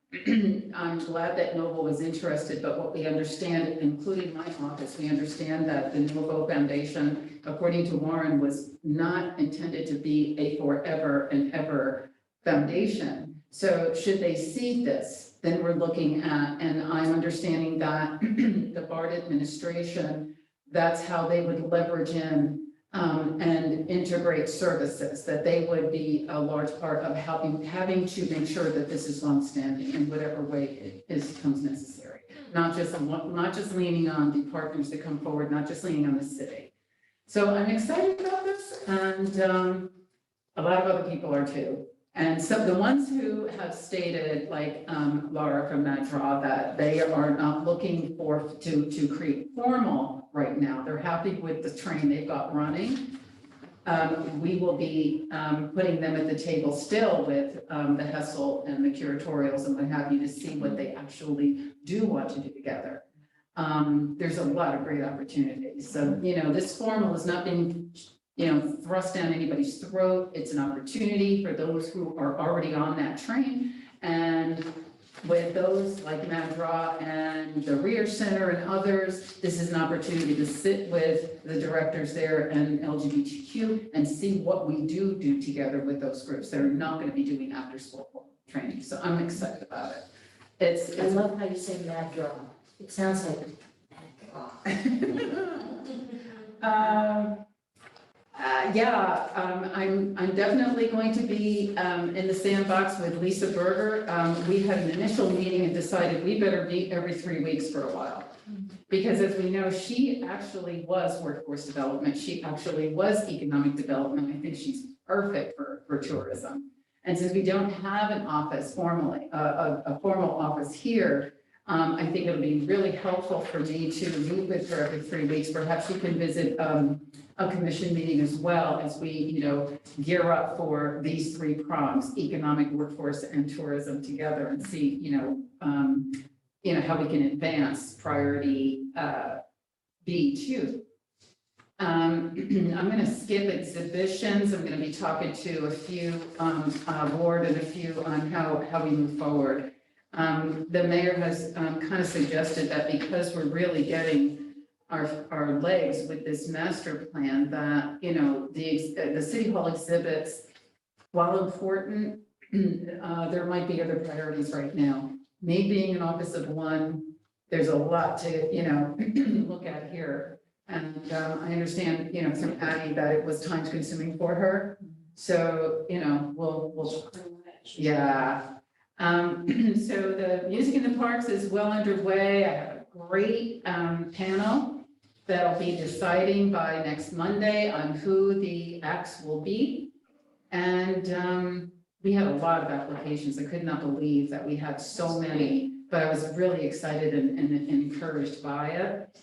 I'm glad that Noble was interested, but what we understand, including my office, we understand that the Noble Foundation, according to Warren, was not intended to be a forever and ever foundation. So should they see this, then we're looking at, and I'm understanding that the BARD administration, that's how they would leverage in and integrate services, that they would be a large part of having to make sure that this is longstanding in whatever way it becomes necessary. Not just leaning on the partners that come forward, not just leaning on the city. So I'm excited about this, and a lot of other people are too. And so the ones who have stated, like Laura from Mad Draw, that they are not looking to create formal right now. They're happy with the train they've got running. We will be putting them at the table still with the Hessel and the curatorials and what have you to see what they actually do want to do together. There's a lot of great opportunities. So, this formal is not being thrust down anybody's throat. It's an opportunity for those who are already on that train. And with those like Mad Draw and the Rear Center and others, this is an opportunity to sit with the directors there and LGBTQ and see what we do together with those groups that are not going to be doing after school training. So I'm excited about it. I love how you say Mad Draw. It sounds like Mad Draw. I'm definitely going to be in the sandbox with Lisa Berger. We had an initial meeting and decided we better meet every 3 weeks for a while. Because as we know, she actually was workforce development. She actually was economic development. I think she's perfect for tourism. And since we don't have an office formally, a formal office here, I think it'll be really helpful for me to meet with her every 3 weeks. Perhaps we can visit a commission meeting as well as we, gear up for these 3 prongs, economic, workforce, and tourism together, and see, how we can advance priority B2. I'm going to skip exhibitions. I'm going to be talking to a few board and a few on how we move forward. The mayor has kind of suggested that because we're really getting our legs with this master plan, that, the city hall exhibits, while important, there might be other priorities right now. Me being an office of one, there's a lot to, look at here. And I understand, from Patty that it was time consuming for her. So, we'll, yeah. So the Music in the Parks is well underway. I have a great panel that'll be deciding by next Monday on who the acts will be. And we had a lot of applications. I could not believe that we had so many, but I was really excited and encouraged by it.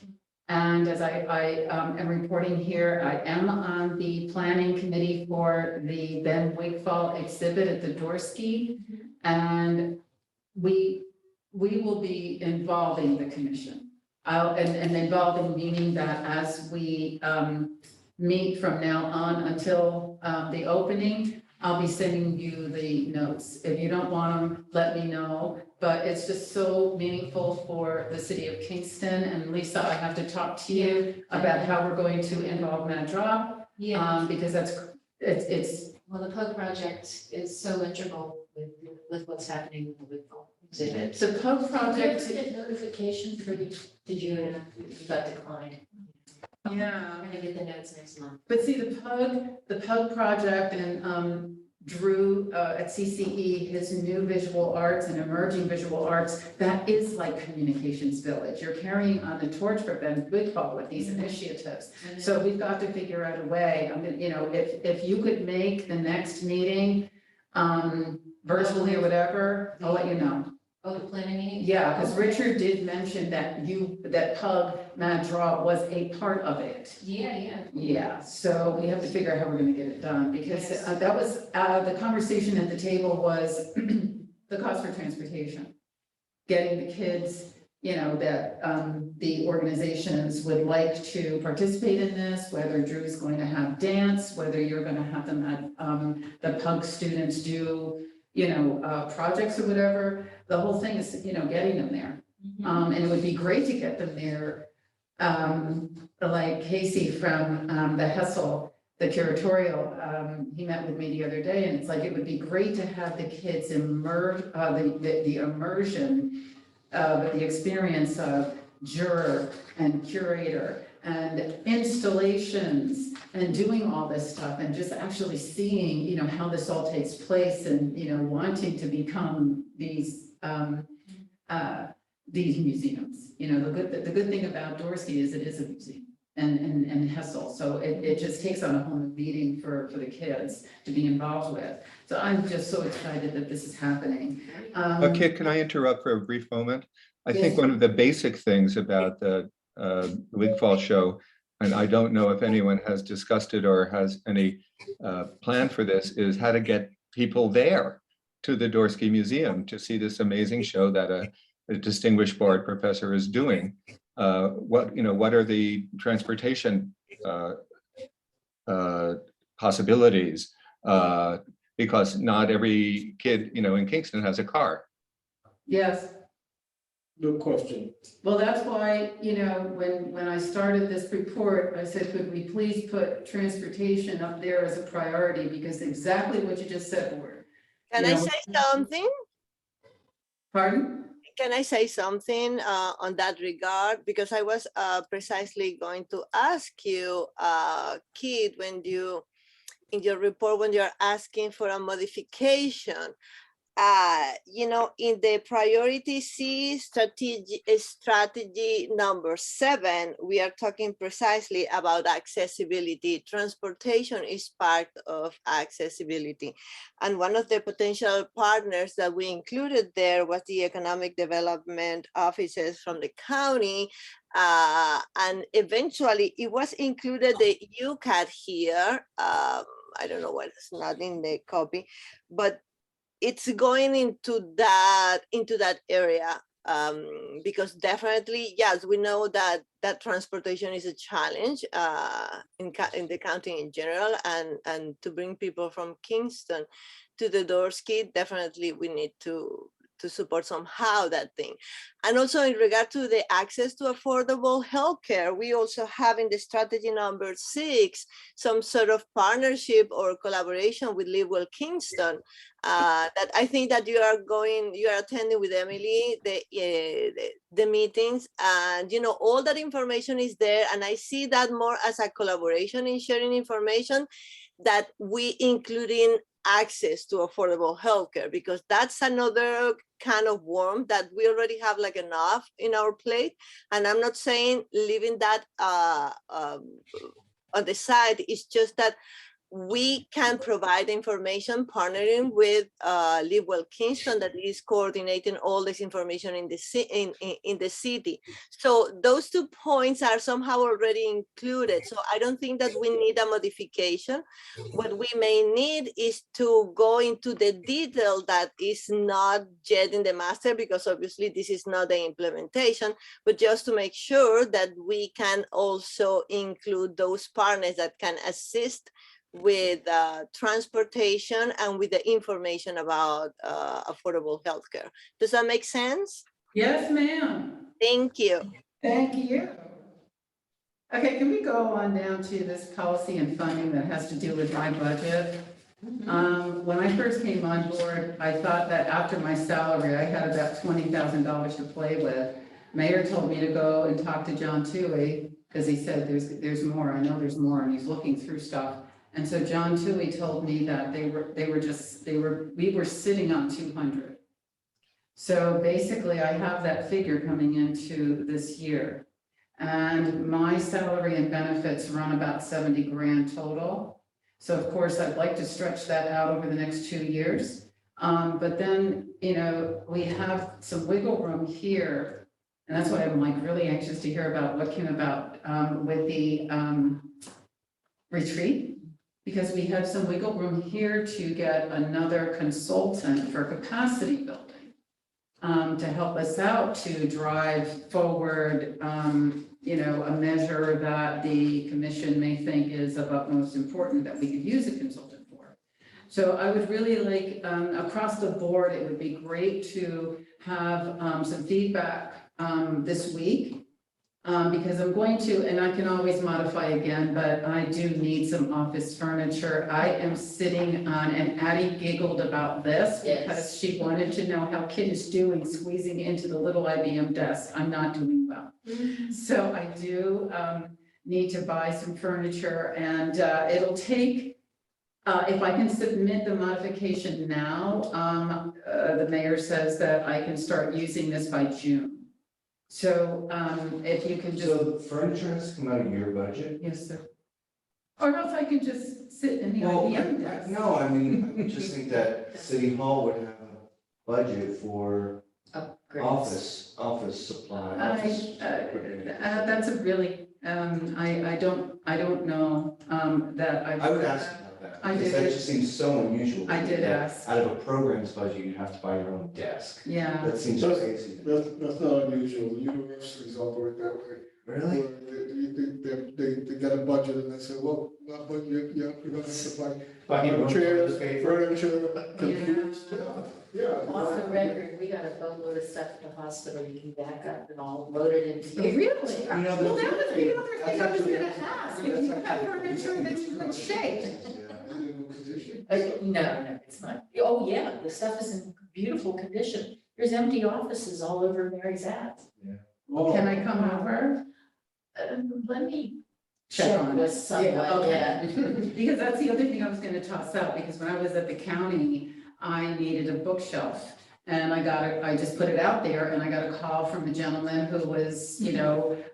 And as I am reporting here, I am on the planning committee for the Ben Wigfall exhibit at the Dorsky. And we will be involving the commission. And involving meaning that as we meet from now on until the opening, I'll be sending you the notes. If you don't want them, let me know. But it's just so meaningful for the city of Kingston. And Lisa, I have to talk to you about how we're going to involve Mad Drop. Because it's. Well, the PUG project is so integral with what's happening with the Whitfall exhibit. The PUG project. Did you get notification for the, you got declined? Yeah. We're gonna get the notes next month. But see, the PUG project and Drew at CCE, his new visual arts and emerging visual arts, that is like Communications Village. You're carrying on the torch for Ben Wigfall with these initiatives. So we've got to figure out a way. I mean, if you could make the next meeting virtually or whatever, I'll let you know. Oh, the planning meeting? Yeah, because Richard did mention that that PUG Mad Draw was a part of it. Yeah. Yeah, so we have to figure out how we're gonna get it done, because Yes. that was, the conversation at the table was the cost for transportation. Getting the kids, that the organizations would like to participate in this, whether Drew's going to have dance, whether you're gonna have them at, the PUG students do, projects or whatever. The whole thing is, getting them there. And it would be great to get them there. Like Casey from the Hessel, the curatorial, he met with me the other day, and it's like, it would be great to have the kids immerse, the immersion of the experience of juror and curator and installations and doing all this stuff and just actually seeing, how this all takes place and, wanting to become these museums. The good thing about Dorsey is it is a museum and Hessel. So it just takes on a whole new meaning for the kids to be involved with. So I'm just so excited that this is happening. Okay, can I interrupt for a brief moment? I think Yes. one of the basic things about the Wigfall show, and I don't know if anyone has discussed it or has any plan for this, is how to get people there to the Dorsky Museum to see this amazing show that a distinguished board professor is doing. What are the transportation possibilities? Because not every kid, in Kingston has a car. Yes. No question. Well, that's why, when I started this report, I said, could we please put transportation up there as a priority? Because exactly what you just said, Ward. Can I say something? Pardon? Can I say something on that regard? Because I was precisely going to ask you, Keith, in your report, when you're asking for a modification, in the priority C strategy number 7, we are talking precisely about accessibility. Transportation is part of accessibility. And one of the potential partners that we included there was the economic development offices from the county. And eventually it was included the UCAT here. I don't know why it's not in the copy, but it's going into that area, because definitely, yes, we know that transportation is a challenge in the county in general, and to bring people from Kingston to the Dorsey, definitely we need to support somehow that thing. And also in regard to the access to affordable healthcare, we also have in the strategy number 6 some sort of partnership or collaboration with Live Well Kingston, that I think that you are attending with Emily the meetings, and all that information is there, and I see that more as a collaboration in sharing information, that we including access to affordable healthcare, because that's another kind of worm that we already have like enough in our plate. And I'm not saying leaving that on the side. It's just that we can provide information partnering with Live Well Kingston, that is coordinating all this information in the city. So those 2 points are somehow already included. So I don't think that we need a modification. What we may need is to go into the detail that is not yet in the master, because obviously this is not the implementation, but just to make sure that we can also include those partners that can assist with transportation and with the information about affordable healthcare. Does that make sense? Yes, ma'am. Thank you. Thank you. Okay, can we go on down to this policy and funding that has to do with my budget? When I first came on board, I thought that after my salary, I had about $20,000 to play with. Mayor told me to go and talk to John Toohey, because he said there's more. I know there's more, and he's looking through stuff. And so John Toohey told me that we were sitting on 200. So basically I have that figure coming into this year. And my salary and benefits run about 70 grand total. So of course I'd like to stretch that out over the next 2 years. But then, we have some wiggle room here. And that's why I'm like really anxious to hear about what came about with the retreat. Because we have some wiggle room here to get another consultant for capacity building to help us out to drive forward, a measure that the commission may think is of utmost importance that we could use a consultant for. So I would really like, across the board, it would be great to have some feedback this week. Because I'm going to, and I can always modify again, but I do need some office furniture. I am sitting on, and Addie giggled about this because she wanted to know how Kit is doing squeezing into the little IBM desk. I'm not doing well. So I do need to buy some furniture, and it'll take, if I can submit the modification now, the mayor says that I can start using this by June. So if you can just. So furniture has come out of your budget? Yes, sir. Or else I can just sit in the Well, IBM desk. no, I mean, I just think that City Hall would have a budget for office supply. That's a really, I don't know that I would ask about that. I Because did. that just seems so unusual. I did that ask. Out of a program's budget, you have to buy your own desk. Yeah. That seems crazy. That's not unusual. Universities operate that way. Really? Where they get a budget and they say, well, that budget, yeah, you're gonna have to buy Buy your own chairs, paper. furniture, computers, yeah. Off the record, we got a boatload of stuff at the hospital you can back up and all load it into. Really? You know, Well, that was the other that's thing I was actually- gonna ask. If you have furniture that's in good shape. No, it's not. Oh, yeah, the stuff is in beautiful condition. There's empty offices all over Mary's ads. Can I come over? Let me Check check on with it. someone, yeah. Because that's the other thing I was gonna toss out, because when I was at the county, I needed a bookshelf. And I just put it out there and I got a call from a gentleman who was,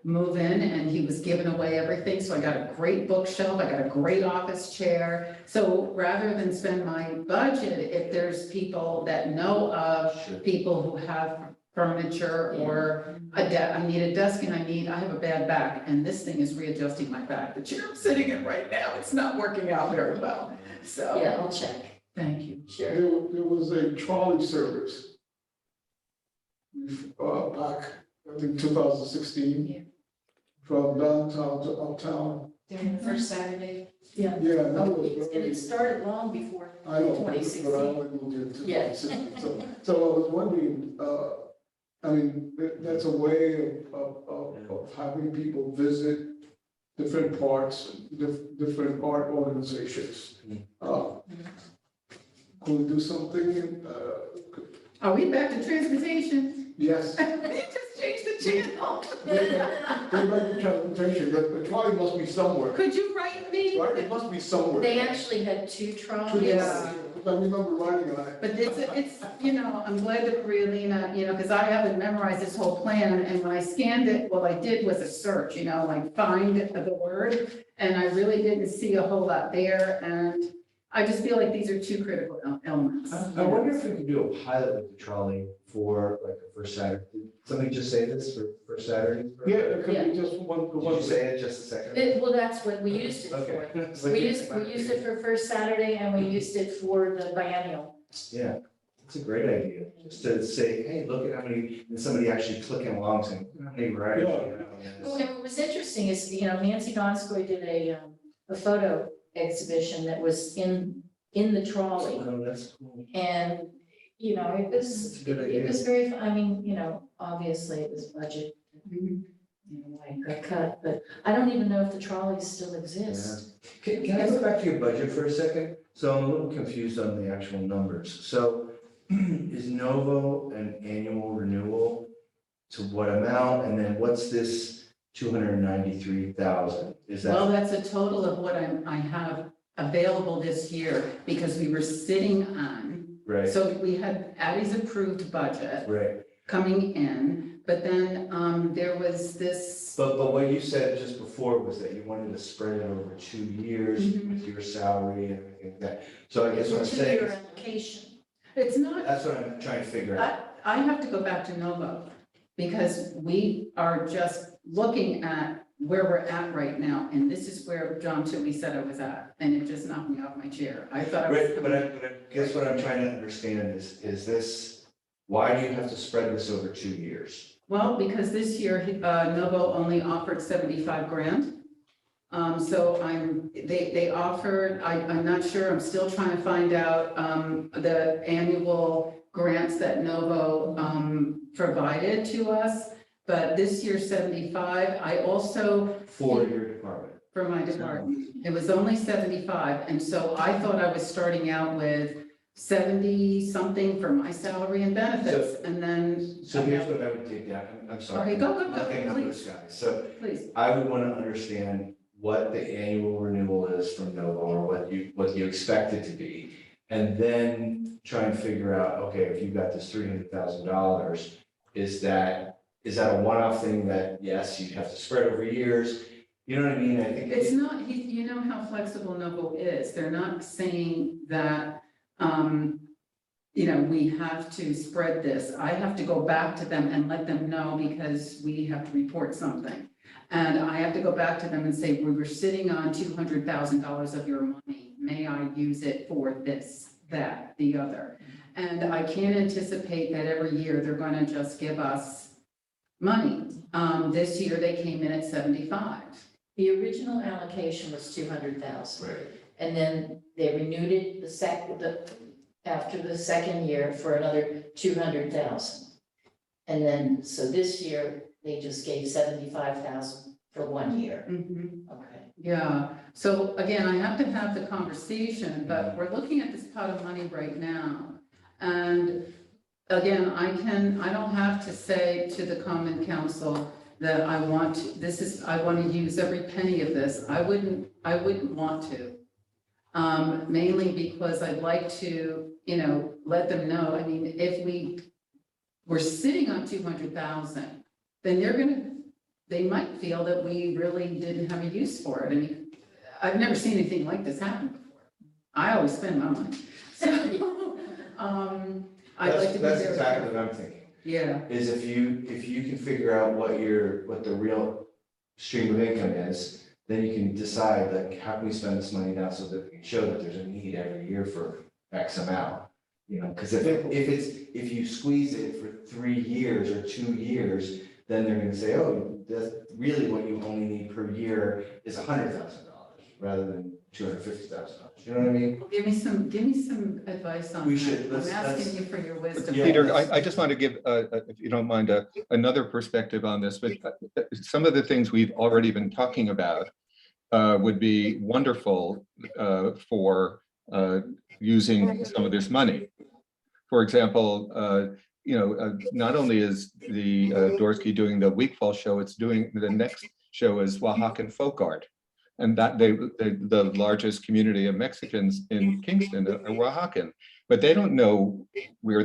moving and he was giving away everything. So I got a great bookshelf, I got a great office chair. So rather than spend my budget, if there's people that know of people who have furniture or I need a desk and I have a bad back and this thing is readjusting my back. The chair I'm sitting in right now, it's not working out very well. So, Yeah, I'll check. thank you. Sure. There was a trolley service. Back, I think 2016. Yeah. From downtown to uptown. During the first Saturday. Yeah. Yeah, that Oh, was and very, it started long before I know, but I 2016. only moved in Yeah. 2016. So I was wondering, I mean, that's a way of having people visit different parts, different art organizations. Could we do something, Are we back to transportation? yes, They just changed the channel. they like the transportation, but the trolley must be somewhere, Could you write me? right? It must be somewhere. They actually had two trolleys. Yeah. I remember riding on it. But it's, I'm glad that Marielina, because I haven't memorized this whole plan, and when I scanned it, what I did was a search, like find the word, and I really didn't see a whole lot there, and I just feel like these are two critical elements. I wonder if we could do a pilot with the trolley for like the first Saturday. Did somebody just say this for Saturday? Yeah, it could be just one. Did you say it just a second? Well, that's what we used it Okay. for. It's like- We used it for first Saturday and we used it for the biennial. Yeah, it's a great idea, just to say, hey, look at how many, and somebody actually clicking along saying, look how many riders you have on this. Well, and what was interesting is, Nancy Donskoy did a photo exhibition that was in the trolley. Oh, that's cool. And, it was, That's a good it idea. was very, obviously it was budget. Why it got cut, but I don't even know if the trolleys still exist. Can I go back to your budget for a second? So I'm a little confused on the actual numbers. So is Novo an annual renewal to what amount? And then what's this 293,000? Is Well, that, that's a total of what I have available this year, because we were sitting on, right, so we had Addie's approved budget right. coming in, but then there was this. But what you said just before was that you wanted to spread it over 2 years Mhm. with your salary and everything like that. So I guess It's what a I'm saying, two-year is- application. It's not, that's what I'm trying to figure out. I have to go back to Novo, because we are just looking at where we're at right now, and this is where John Toohey said I was at, and it just knocked me off my chair. I thought I was. Right, but I guess what I'm trying to understand is this, why do you have to spread this over 2 years? Well, because this year, Novo only offered 75 grand. So they offered, I'm not sure, I'm still trying to find out, the annual grants that Novo, provided to us. But this year 75, I also, For your department? for my department, it was only 75. And so I thought I was starting out with 70 something for my salary and benefits, and then. So here's what I would dig down, I'm sorry. Okay, go, Looking up please, this guy. So please. I would want to understand what the annual renewal is from Novo, or what you expect it to be. And then try and figure out, okay, if you've got this $300,000, is that a one-off thing that, yes, you have to spread over years? You know what I mean? I think. It's not, you know how flexible Novo is. They're not saying that, we have to spread this. I have to go back to them and let them know, because we have to report something. And I have to go back to them and say, we were sitting on $200,000 of your money. May I use it for this, that, the other? And I can't anticipate that every year they're gonna just give us money. This year they came in at 75. The original allocation was 200,000. Right. And then they renewed it after the second year for another 200,000. And then, so this year, they just gave 75,000 for 1 year. Okay. Yeah, so again, I have to have the conversation, but we're looking at this pot of money right now. And again, I don't have to say to the Common Council that I want to use every penny of this. I wouldn't want to. mainly because I'd like to, let them know, I mean, if we're sitting on 200,000, then they might feel that we really didn't have a use for it. I mean, I've never seen anything like this happen before. I always spend my money. So, I'd like to be That's very exactly careful. what I'm thinking, Yeah, is if you can figure out what the real stream of income is, then you can decide, like, how can we spend this money now so that we can show that there's a need every year for X amount? Because if you squeeze it for 3 years or 2 years, then they're gonna say, oh, that's really what you only need per year is $100,000 rather than $250,000. You know what I mean? give me some advice on We that. should- I'm let's- asking you for your wisdom. Yeah. Peter, I just want to give, if you don't mind, another perspective on this, but some of the things we've already been talking about would be wonderful for using some of this money. For example, not only is the Dorsky doing the Week Fall show, it's doing the next show is Oaxacan folk art. And that the largest community of Mexicans in Kingston are Oaxacan, but they don't know where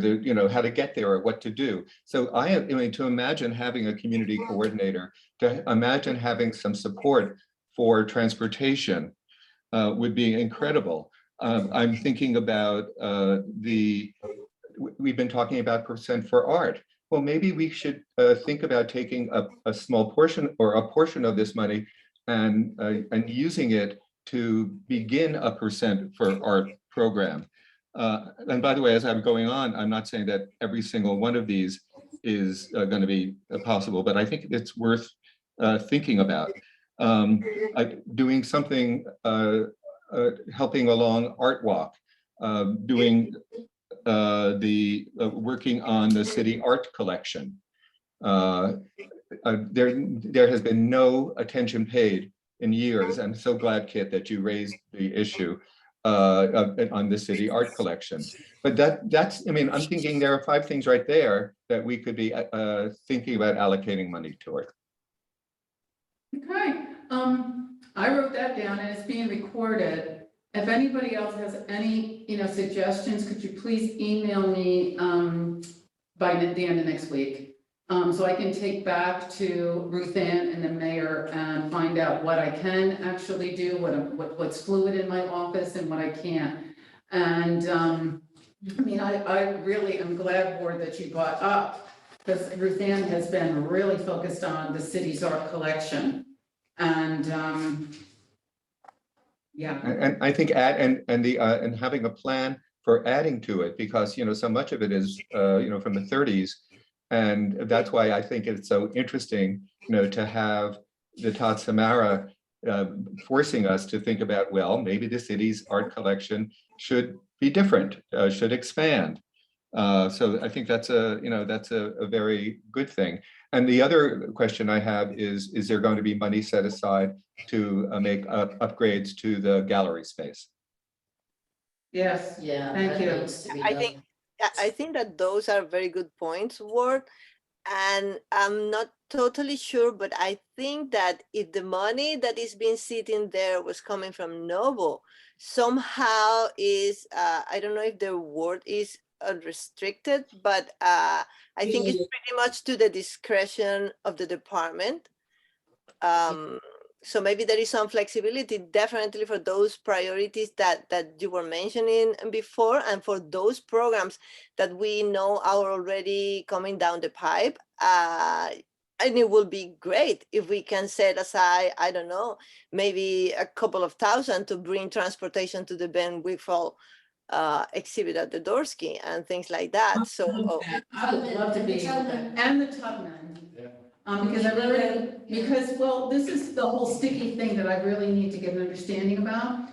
how to get there or what to do. So I mean, to imagine having a community coordinator, to imagine having some support for transportation would be incredible. I'm thinking about we've been talking about percent for art. Well, maybe we should think about taking a small portion or a portion of this money and using it to begin a percent for art program. And by the way, as I'm going on, I'm not saying that every single one of these is going to be possible, but I think it's worth thinking about. Doing something, helping along Art Walk, doing working on the city art collection. There has been no attention paid in years. I'm so glad, Kit, that you raised the issue on the city art collection. But that's, I mean, I'm thinking there are 5 things right there that we could be thinking about allocating money toward. Okay, I wrote that down and it's being recorded. If anybody else has any, suggestions, could you please email me, by the end of next week? So I can take back to Ruth Ann and the mayor and find out what I can actually do, what's fluid in my office and what I can't. And, I mean, I really am glad, Ward, that you brought up, because Ruth Ann has been really focused on the city's art collection. And, yeah. And I think and having a plan for adding to it, because so much of it is from the 30s, and that's why I think it's so interesting to have the Todd Samara forcing us to think about, well, maybe the city's art collection should be different, should expand. So I think that's a very good thing. And the other question I have is there going to be money set aside to make upgrades to the gallery space? Yes, Yeah. Thank that you. needs to be I done. think I think that those are very good points, Ward. And I'm not totally sure, but I think that if the money that is being sitting there was coming from Novo, somehow is, I don't know if the word is unrestricted, but I think it's pretty much to the discretion of the department. So maybe there is some flexibility, definitely for those priorities that you were mentioning before, and for those programs that we know are already coming down the pipe. And it will be great if we can set aside, I don't know, maybe a couple of thousand to bring transportation to the Ben Wickfall exhibit at the Dorsky and things like that. So I would love to be, and the Tubman. Because I really, well, this is the whole sticky thing that I really need to get an understanding about.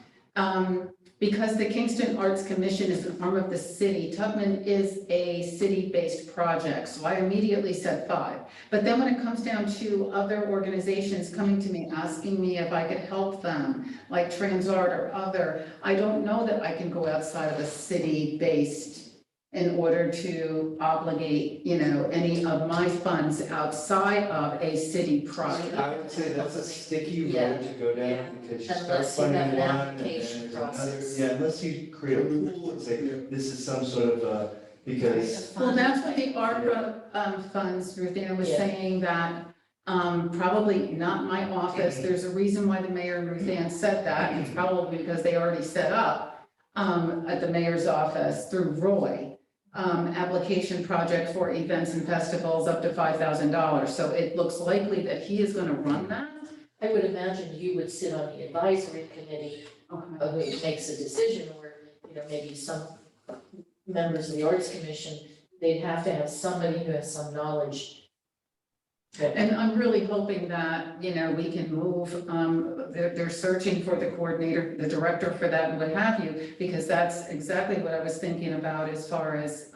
Because the Kingston Arts Commission is an arm of the city, Tubman is a city-based project, so I immediately said 5. But then when it comes down to other organizations coming to me, asking me if I could help them, like Transart or other, I don't know that I can go outside of a city-based in order to obligate, any of my funds outside of a city project. I would say that's a sticky Yeah. road to go Yeah. down, because you start Unless you have funding an one, and then application there's another. process. Yeah, unless you create a pool and say, this is some sort of, because, Well, that's what the ARPA funds, Ruthanna was Yeah. saying that, probably not my office, there's a reason why the mayor and Ruthann said that, and it's probably because they already set up, at the mayor's office through Roy, application project for events and festivals up to $5,000, so it looks likely that he is gonna run that. I would imagine you would sit on the advisory committee who makes a decision, or, maybe some members of the Arts Commission, they'd have to have somebody who has some knowledge. And I'm really hoping that, we can move, they're searching for the coordinator, the director for that and what have you, because that's exactly what I was thinking about as far as,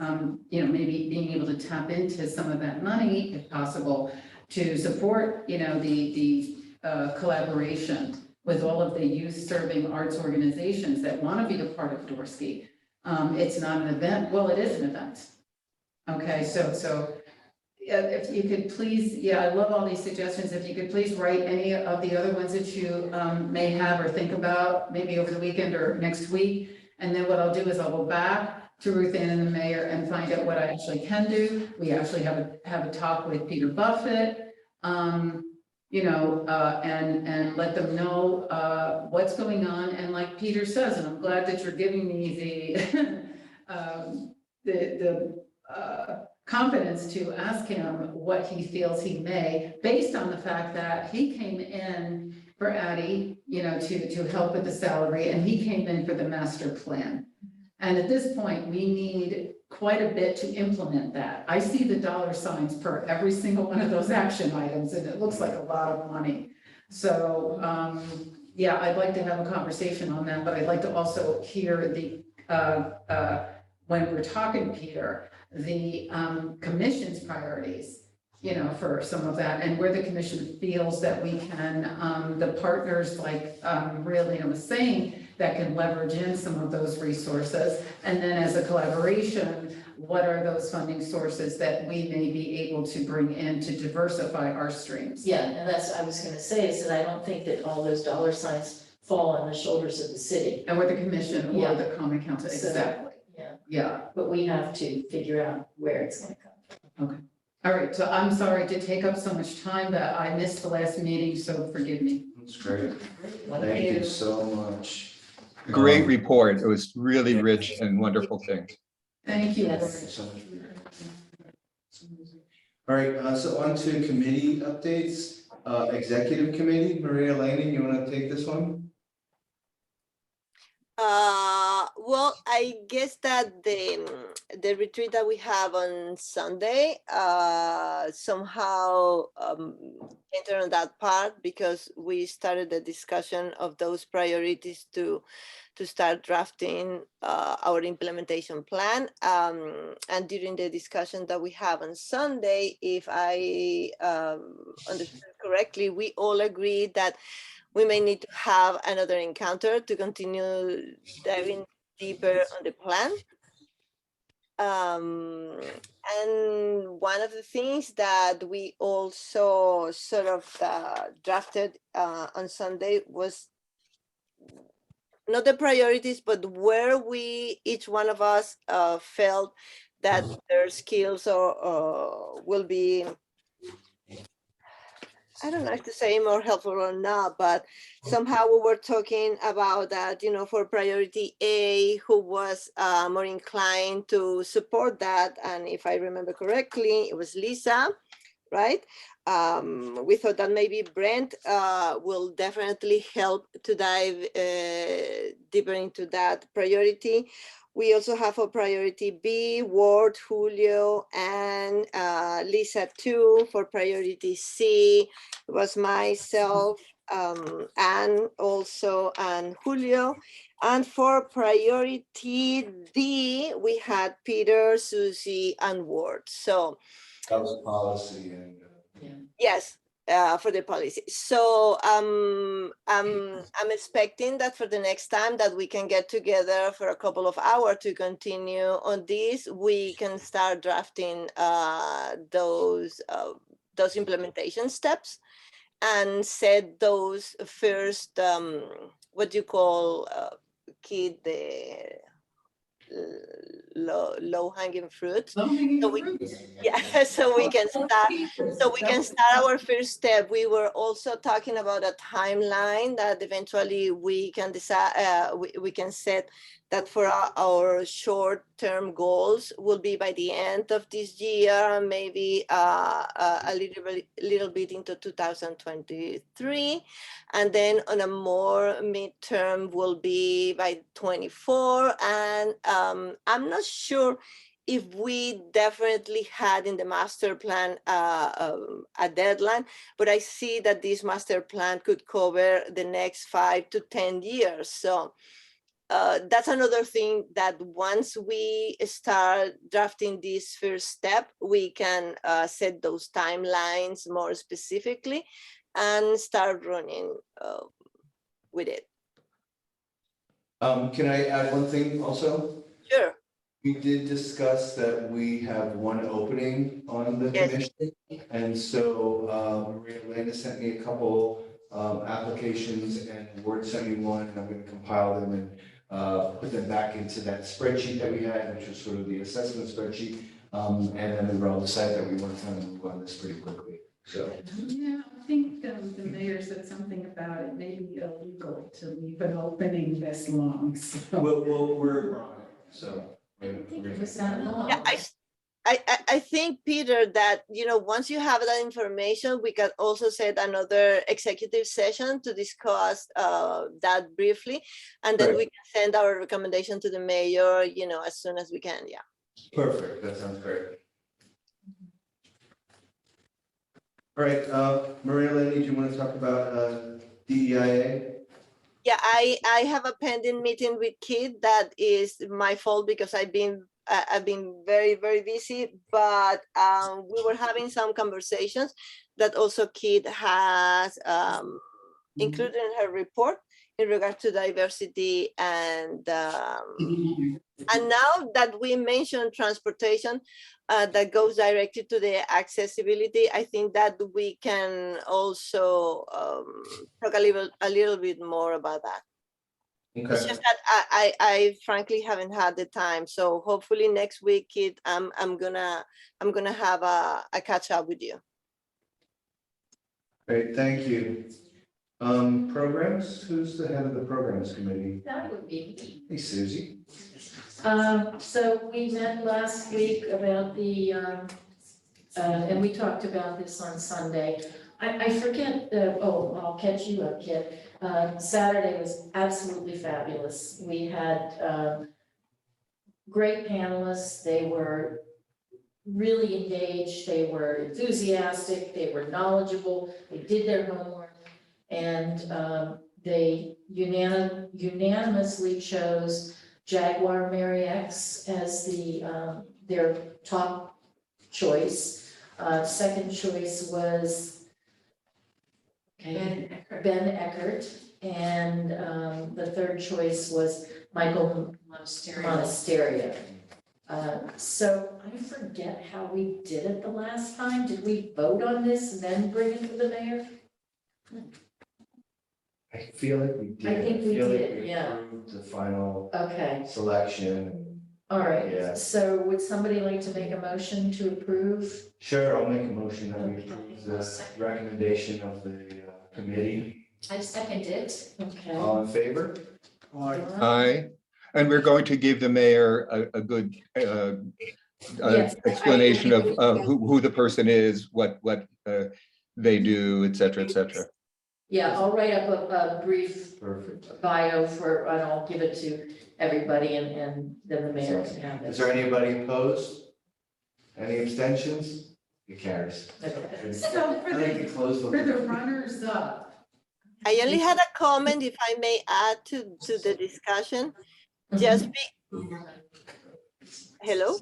maybe being able to tap into some of that money, if possible, to support, the collaboration with all of the youth-serving arts organizations that want to be a part of Dorsey. It's not an event, well, it is an event. Okay, so if you could please, I love all these suggestions. If you could please write any of the other ones that you may have or think about, maybe over the weekend or next week. And then what I'll do is I'll go back to Ruth Ann and the mayor and find out what I actually can do. We actually have a talk with Peter Buffett, and let them know what's going on. And like Peter says, and I'm glad that you're giving me the confidence to ask him what he feels he may, based on the fact that he came in for Addie, to help with the salary, and he came in for the master plan. And at this point, we need quite a bit to implement that. I see the dollar signs per every single one of those action items, and it looks like a lot of money. So, I'd like to have a conversation on that, but I'd like to also hear when we're talking, Peter, the commission's priorities, for some of that, and where the commission feels that we can, the partners like Realina was saying, that can leverage in some of those resources. And then as a collaboration, what are those funding sources that we may be able to bring in to diversify our streams? Yeah, and that's, I was gonna say, is that I don't think that all those dollar signs fall on the shoulders of the city. And with the commission Yeah. or the common council, So- exactly. Yeah. But we have to figure out where it's gonna come from. All right, so I'm sorry to take up so much time, but I missed the last meeting, so forgive me. that's great. Thank you so much. Great report. It was really rich and wonderful things. Thank you. Yes. Thank you so much. All right, so on to committee updates. Executive committee, Maria Laney, you want to take this one? Well, I guess that the retreat that we have on Sunday somehow entered on that part, because we started the discussion of those priorities to start drafting our implementation plan. And during the discussion that we have on Sunday, if I understood correctly, we all agreed that we may need to have another encounter to continue diving deeper on the plan. And one of the things that we also sort of drafted on Sunday was not the priorities, but where each one of us felt that their skills or will be, I don't know if to say more helpful or not, but somehow we were talking about that, for priority A, who was more inclined to support that. And if I remember correctly, it was Lisa, right? We thought that maybe Brent will definitely help to dive deeper into that priority. We also have a priority B, Ward, Julio, and Lisa too. For priority C, it was myself, and Julio. And for priority D, we had Peter, Susie, and Ward. So That was policy and. yes, for the policy. So I'm expecting that for the next time that we can get together for a couple of hours to continue on this, we can start drafting those implementation steps and set those first, what do you call, Kid, the low hanging fruit. So yeah, so we can start our first step. We were also talking about a timeline that eventually we can decide, we can set that for our short-term goals will be by the end of this year, maybe a little bit into 2023. And then on a more midterm will be by 24. And I'm not sure if we definitely had in the master plan a deadline, but I see that this master plan could cover the next 5 to 10 years. So that's another thing that once we start drafting this first step, we can set those timelines more specifically and start running with it. Can I add one thing also? Sure. We did discuss that we have one opening on the Yes. commission. And so Maria Elena sent me a couple applications and Word sent me one, and I'm going to compile them and put them back into that spreadsheet that we had, which was sort of the assessment spreadsheet. And then we were all decided that we want to kind of move on this pretty quickly. So Yeah, I think the mayor said something about it may be illegal to leave an opening this long, so. we're on it. So I didn't think it was that long. Yeah, I think, Peter, that, you know, once you have that information, we can also set another executive session to discuss that briefly. And then Right. we can send our recommendation to the mayor, you know, as soon as we can. Yeah. Perfect. That sounds great. All right, Maria Elena, do you want to talk about DEIA? Yeah, I have a pending meeting with Kid. That is my fault because I've been very, very busy, but we were having some conversations that also Kid has included in her report in regard to diversity and now that we mentioned transportation that goes directly to the accessibility, I think that we can also talk a little bit more about that. It's Okay, just that I frankly haven't had the time. So hopefully next week, Kid, I'm gonna have a catch up with you. great, thank you. Programs, who's the head of the programs committee? That would be me. Hey, Susie. So we met last week about the, and we talked about this on Sunday. I forget, I'll catch you up, Kit. Saturday was absolutely fabulous. We had great panelists. They were really engaged. They were enthusiastic. They were knowledgeable. They did their homework. And they unanimously chose Jaguar Mary X as their top choice. Second choice was Ben Eckert, and the third choice was Michael Monasterio. So I forget how we did it the last time. Did we vote on this and then bring it to the mayor? I feel like we did. I think we feel like did, we yeah. approved the final Okay, selection. all right. Yeah. So would somebody like to make a motion to approve? Sure, I'll make a motion that we approve the recommendation of the committee. I second it. Okay. All in favor? Aye. And we're going to give the mayor a good Yes, explanation of who the person is, what they do, et cetera, et cetera. Yeah, I'll write up a brief Perfect. bio and I'll give it to everybody and then the mayor can have Is it. there anybody opposed? Any abstentions? It carries. Okay. So I like to close for the the. runners up, I only had a comment, if I may add to the discussion. Just be, hello?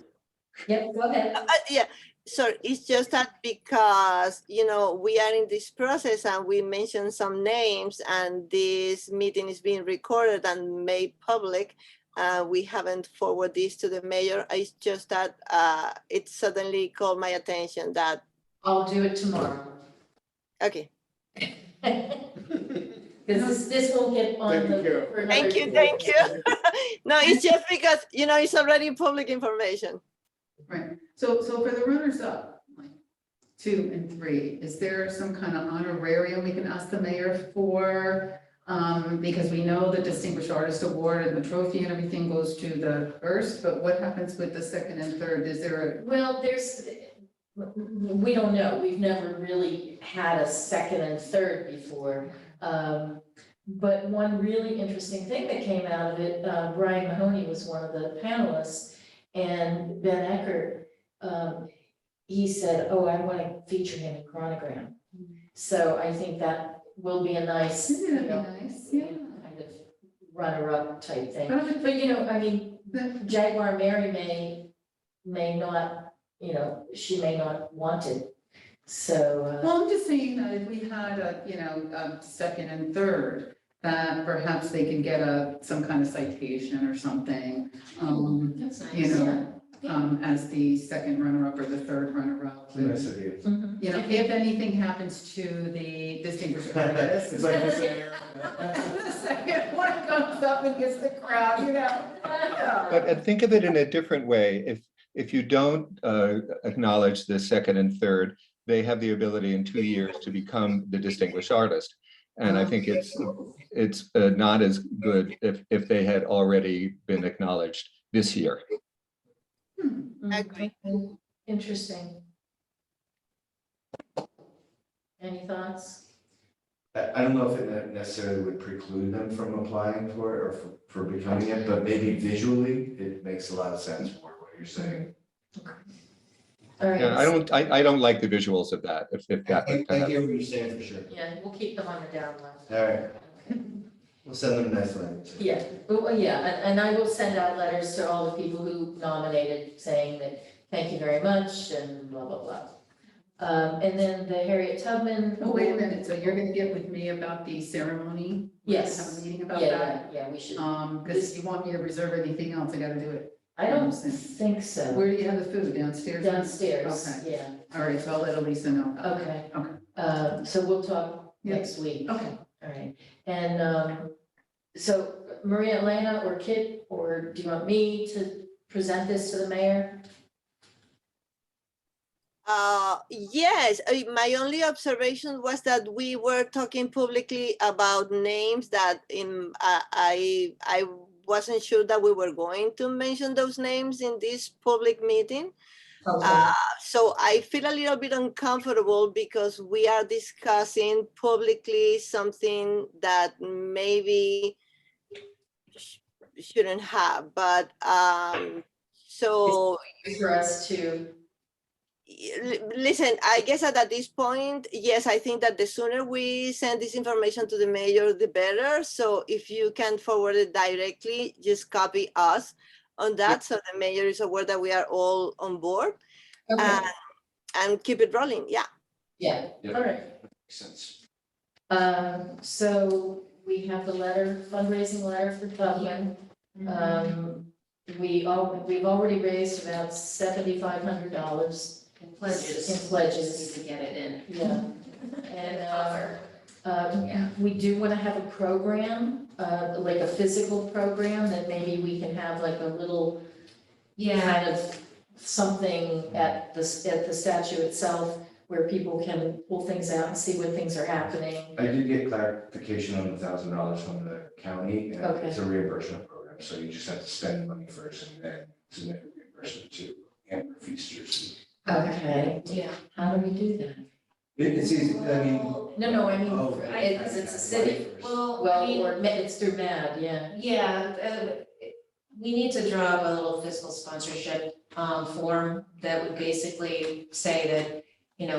Yep, go ahead. Yeah, So it's just that because, we are in this process and we mentioned some names and this meeting is being recorded and made public. We haven't forwarded this to the mayor. It's just that it suddenly called my attention that, I'll do it tomorrow. okay, Because this won't get on Thank you, the. Carol. for another thank you, 2 thank weeks. you. No, it's just because, it's already public information. Right, so for the runners up, like 2 and 3, is there some kind of honorarium we can ask the mayor for? Because we know the Distinguished Artist Award and the trophy and everything goes to the first, but what happens with the second and third? Is there Well, we don't know. We've never really had a second and third before. But one really interesting thing that came out of it, Brian Mahoney was one of the panelists, and Ben Eckert, he said, oh, I want to feature him in Chronogram. So I think that will be a nice, Isn't you that know, nice? Yeah. kind of runner-up type thing. But But, I mean, Jaguar Mary may not, she may not want it. So, Well, I'm just saying that if we had a second and third, that perhaps they can get some kind of citation or something. That's nice. You know, as the second runner-up or the third runner-up. Nice of you. mhm. If anything happens to the distinguished artist. It's like this. The second one comes up and gets the crowd, But think of it in a different way. If you don't acknowledge the second and third, they have the ability in 2 years to become the distinguished artist. And I think it's not as good if they had already been acknowledged this year. I agree. Interesting. Any thoughts? I don't know if it necessarily would preclude them from applying for it or for becoming it, but maybe visually, it makes a lot of sense for what you're saying. All right. Yeah, I don't like the visuals of that, if that would I happen. hear what you're saying for sure. Yeah, we'll keep them on the down low. All right, Okay. we'll send them a nice language. Yeah, well, yeah, and I will send out letters to all the people who nominated, saying that, thank you very much, and blah, blah, blah. And then the Harriet Tubman. Oh, wait a minute, so you're gonna get with me about the ceremony? We're gonna Yes. Have a meeting about Yeah, that? yeah, we should. Because if you want me to reserve anything else, I gotta do it. I don't think so. Where do you have the food, downstairs? Downstairs, Okay, yeah, all right, so I'll let Elisa know. okay. Okay. So we'll talk Yeah. next week. Okay. All right, and, so Maria Elena or Kit, or do you want me to present this to the mayor? Yes, my only observation was that we were talking publicly about names that I wasn't sure that we were going to mention those names in this public meeting. So I feel a little bit uncomfortable because we are discussing publicly something that maybe shouldn't have, but so For us to, listen, I guess at this point, yes, I think that the sooner we send this information to the mayor, the better. So if you can forward it directly, just copy us on that. So the mayor is aware that we are all on board okay, and keep it rolling. Yeah. yeah, Yep. all right. Makes sense. So we have the letter, fundraising letter for Tubman. We've already raised about $7,500 In pledges. in pledges. Just to get it in. Yeah. And, Yeah. we do want to have a program, like a physical program that maybe we can have like a little kind of something at the statue itself where people can pull things out and see when things are happening. I did get clarification on the $1,000 from the county, and Okay. it's a reimbursement program, so you just have to spend the money first and then submit a reimbursement to Amber Feasters. Okay, Yeah. how do we do that? It's easy, I mean. No, I mean, Oh, it's a city. Well, I Well, mean, or it's through MAD, yeah. yeah, we need to draw up a little fiscal sponsorship form that would basically say that,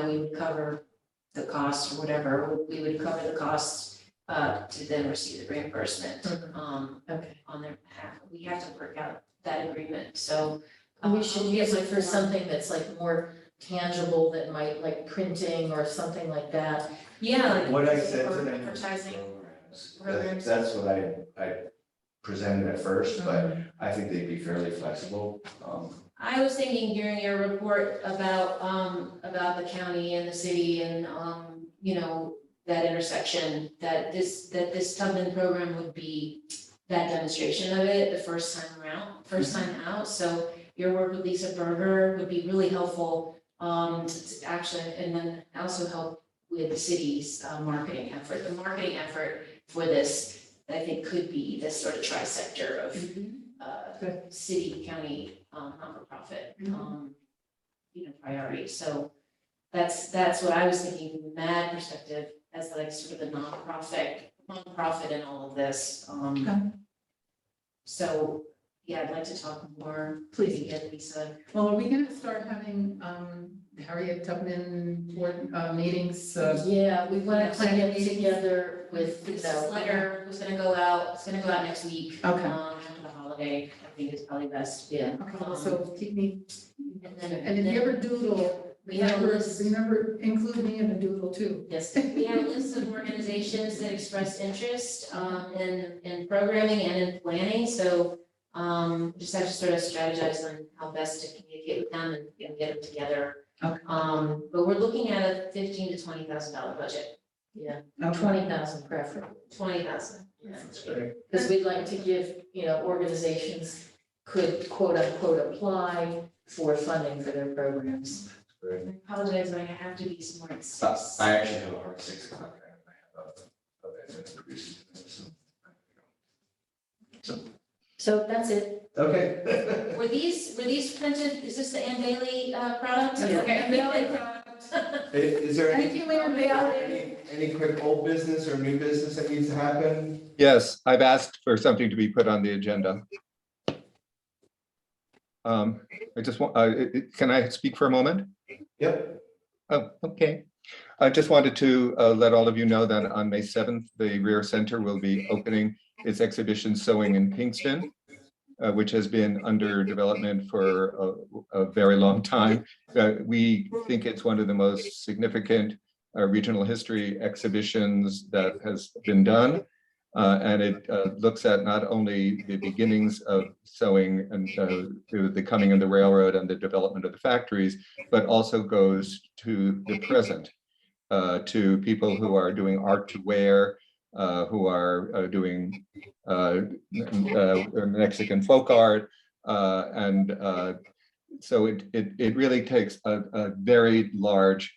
we would cover the costs or whatever, we would cover the costs to then receive the reimbursement Okay. on their behalf. We have to work out that agreement, so. We should use it for some. something that's like more tangible that might, like printing or something like that? Yeah. like What I said to or them. was Advertising. programs. Programs. That's what I presented at first, but I think they'd be fairly flexible. I was thinking during your report about the county and the city and, you know, that intersection, that this Tubman program would be that demonstration of it the first time around, first time out. So your work with Lisa Berger would be really helpful, to actually, and then also help with the city's, marketing effort. The marketing effort for this, I think, could be this sort of trisector of, city, county, not-for-profit, you know, priority. So that's what I was thinking from the MAD perspective as like sort of the nonprofit in all of this. So, yeah, I'd like to talk more. Please. Get Lisa. Well, are we gonna start having, Harriet Tubman board, meetings? Yeah, we wanted to Planning get meetings. together with, you This know. letter was gonna go out, it's gonna go out next week. Okay. After the holiday, I think it's probably best. Yeah. Okay, so keep me, And then, and if you ever doodle, we have a list. remember, include me in the doodle too. Yes, we have a list of organizations that expressed interest in programming and in planning, so just have to sort of strategize on how best to communicate with them and get them together. Okay. But we're looking at a $15,000 to $20,000 budget, Yeah, Okay. 20,000 preferably. 20,000. That's great. Because we'd like to give, you know, organizations could quote unquote apply for funding for their programs. Great. I apologize, but I have to be some more. I actually have a hard 6 o'clock. I have a event to produce, so. So that's it. Okay. Were these printed, is this the Ann Bailey product? Yeah. Okay. Is there Thank you, Ann Bailey. any quick old business or new business that needs to happen? Yes, I've asked for something to be put on the agenda. I just want, can I speak for a moment? Yep. Oh, okay. I just wanted to let all of you know that on May 7th, the Rear Center will be opening its exhibition Sewing in Kingston, which has been under development for a very long time. We think it's one of the most significant regional history exhibitions that has been done. And it looks at not only the beginnings of sewing and the coming of the railroad and the development of the factories, but also goes to the present, to people who are doing art to wear, who are doing Mexican folk art. So it really takes a very large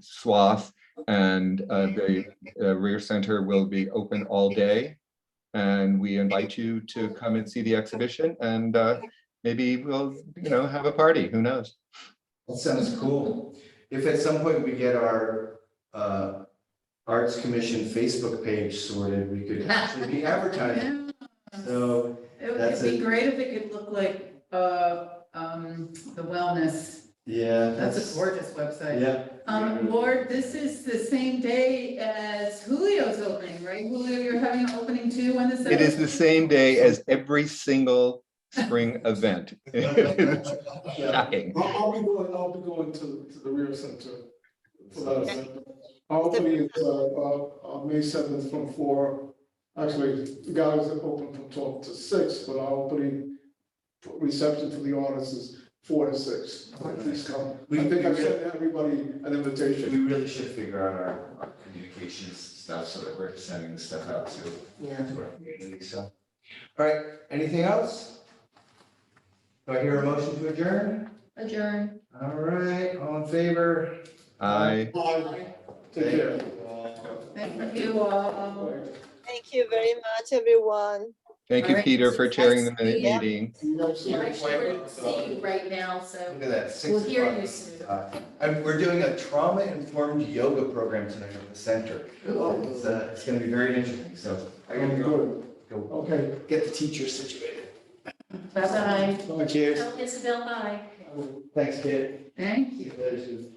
swath, and the Rear Center will be open all day. And we invite you to come and see the exhibition, and maybe we'll, have a party, who knows? That sounds cool. If at some point we get our Arts Commission Facebook page sorted, we could actually be advertising. So It'd be great if it could look like, the wellness. yeah, That's a gorgeous website. Yeah. Lord, this is the same day as Julio's opening, right? Julio, you're having an opening too on the 7th? It is the same day as every single spring event. Shocking. I'll be going to the Rear Center for that event. Our opening is May 7th from 4. Actually, the guys are open from 12 to 6, but our opening reception for the artists is 4 to 6. Please come. I think I've sent everybody an invitation. We really should figure out our communications stuff so that we're sending the stuff out to Yeah. our community. So, all right, anything else? Do I hear a motion to adjourn? Adjourn. All right, all in favor? Aye. Take care. Thank you all. Thank you very much, everyone. Thank you, All right. Peter, for chairing the Yeah. meeting. No, we're actually ready to see you right now, so Look at that, 6 we'll hear o'clock. you soon. And we're doing a trauma-informed yoga program tonight at the center. It's gonna be very interesting, so I gotta go Okay. get the teacher situated. Bye-bye. Cheers. Tell Isabel bye. Thanks, kid. Thank you. See you later, Susan.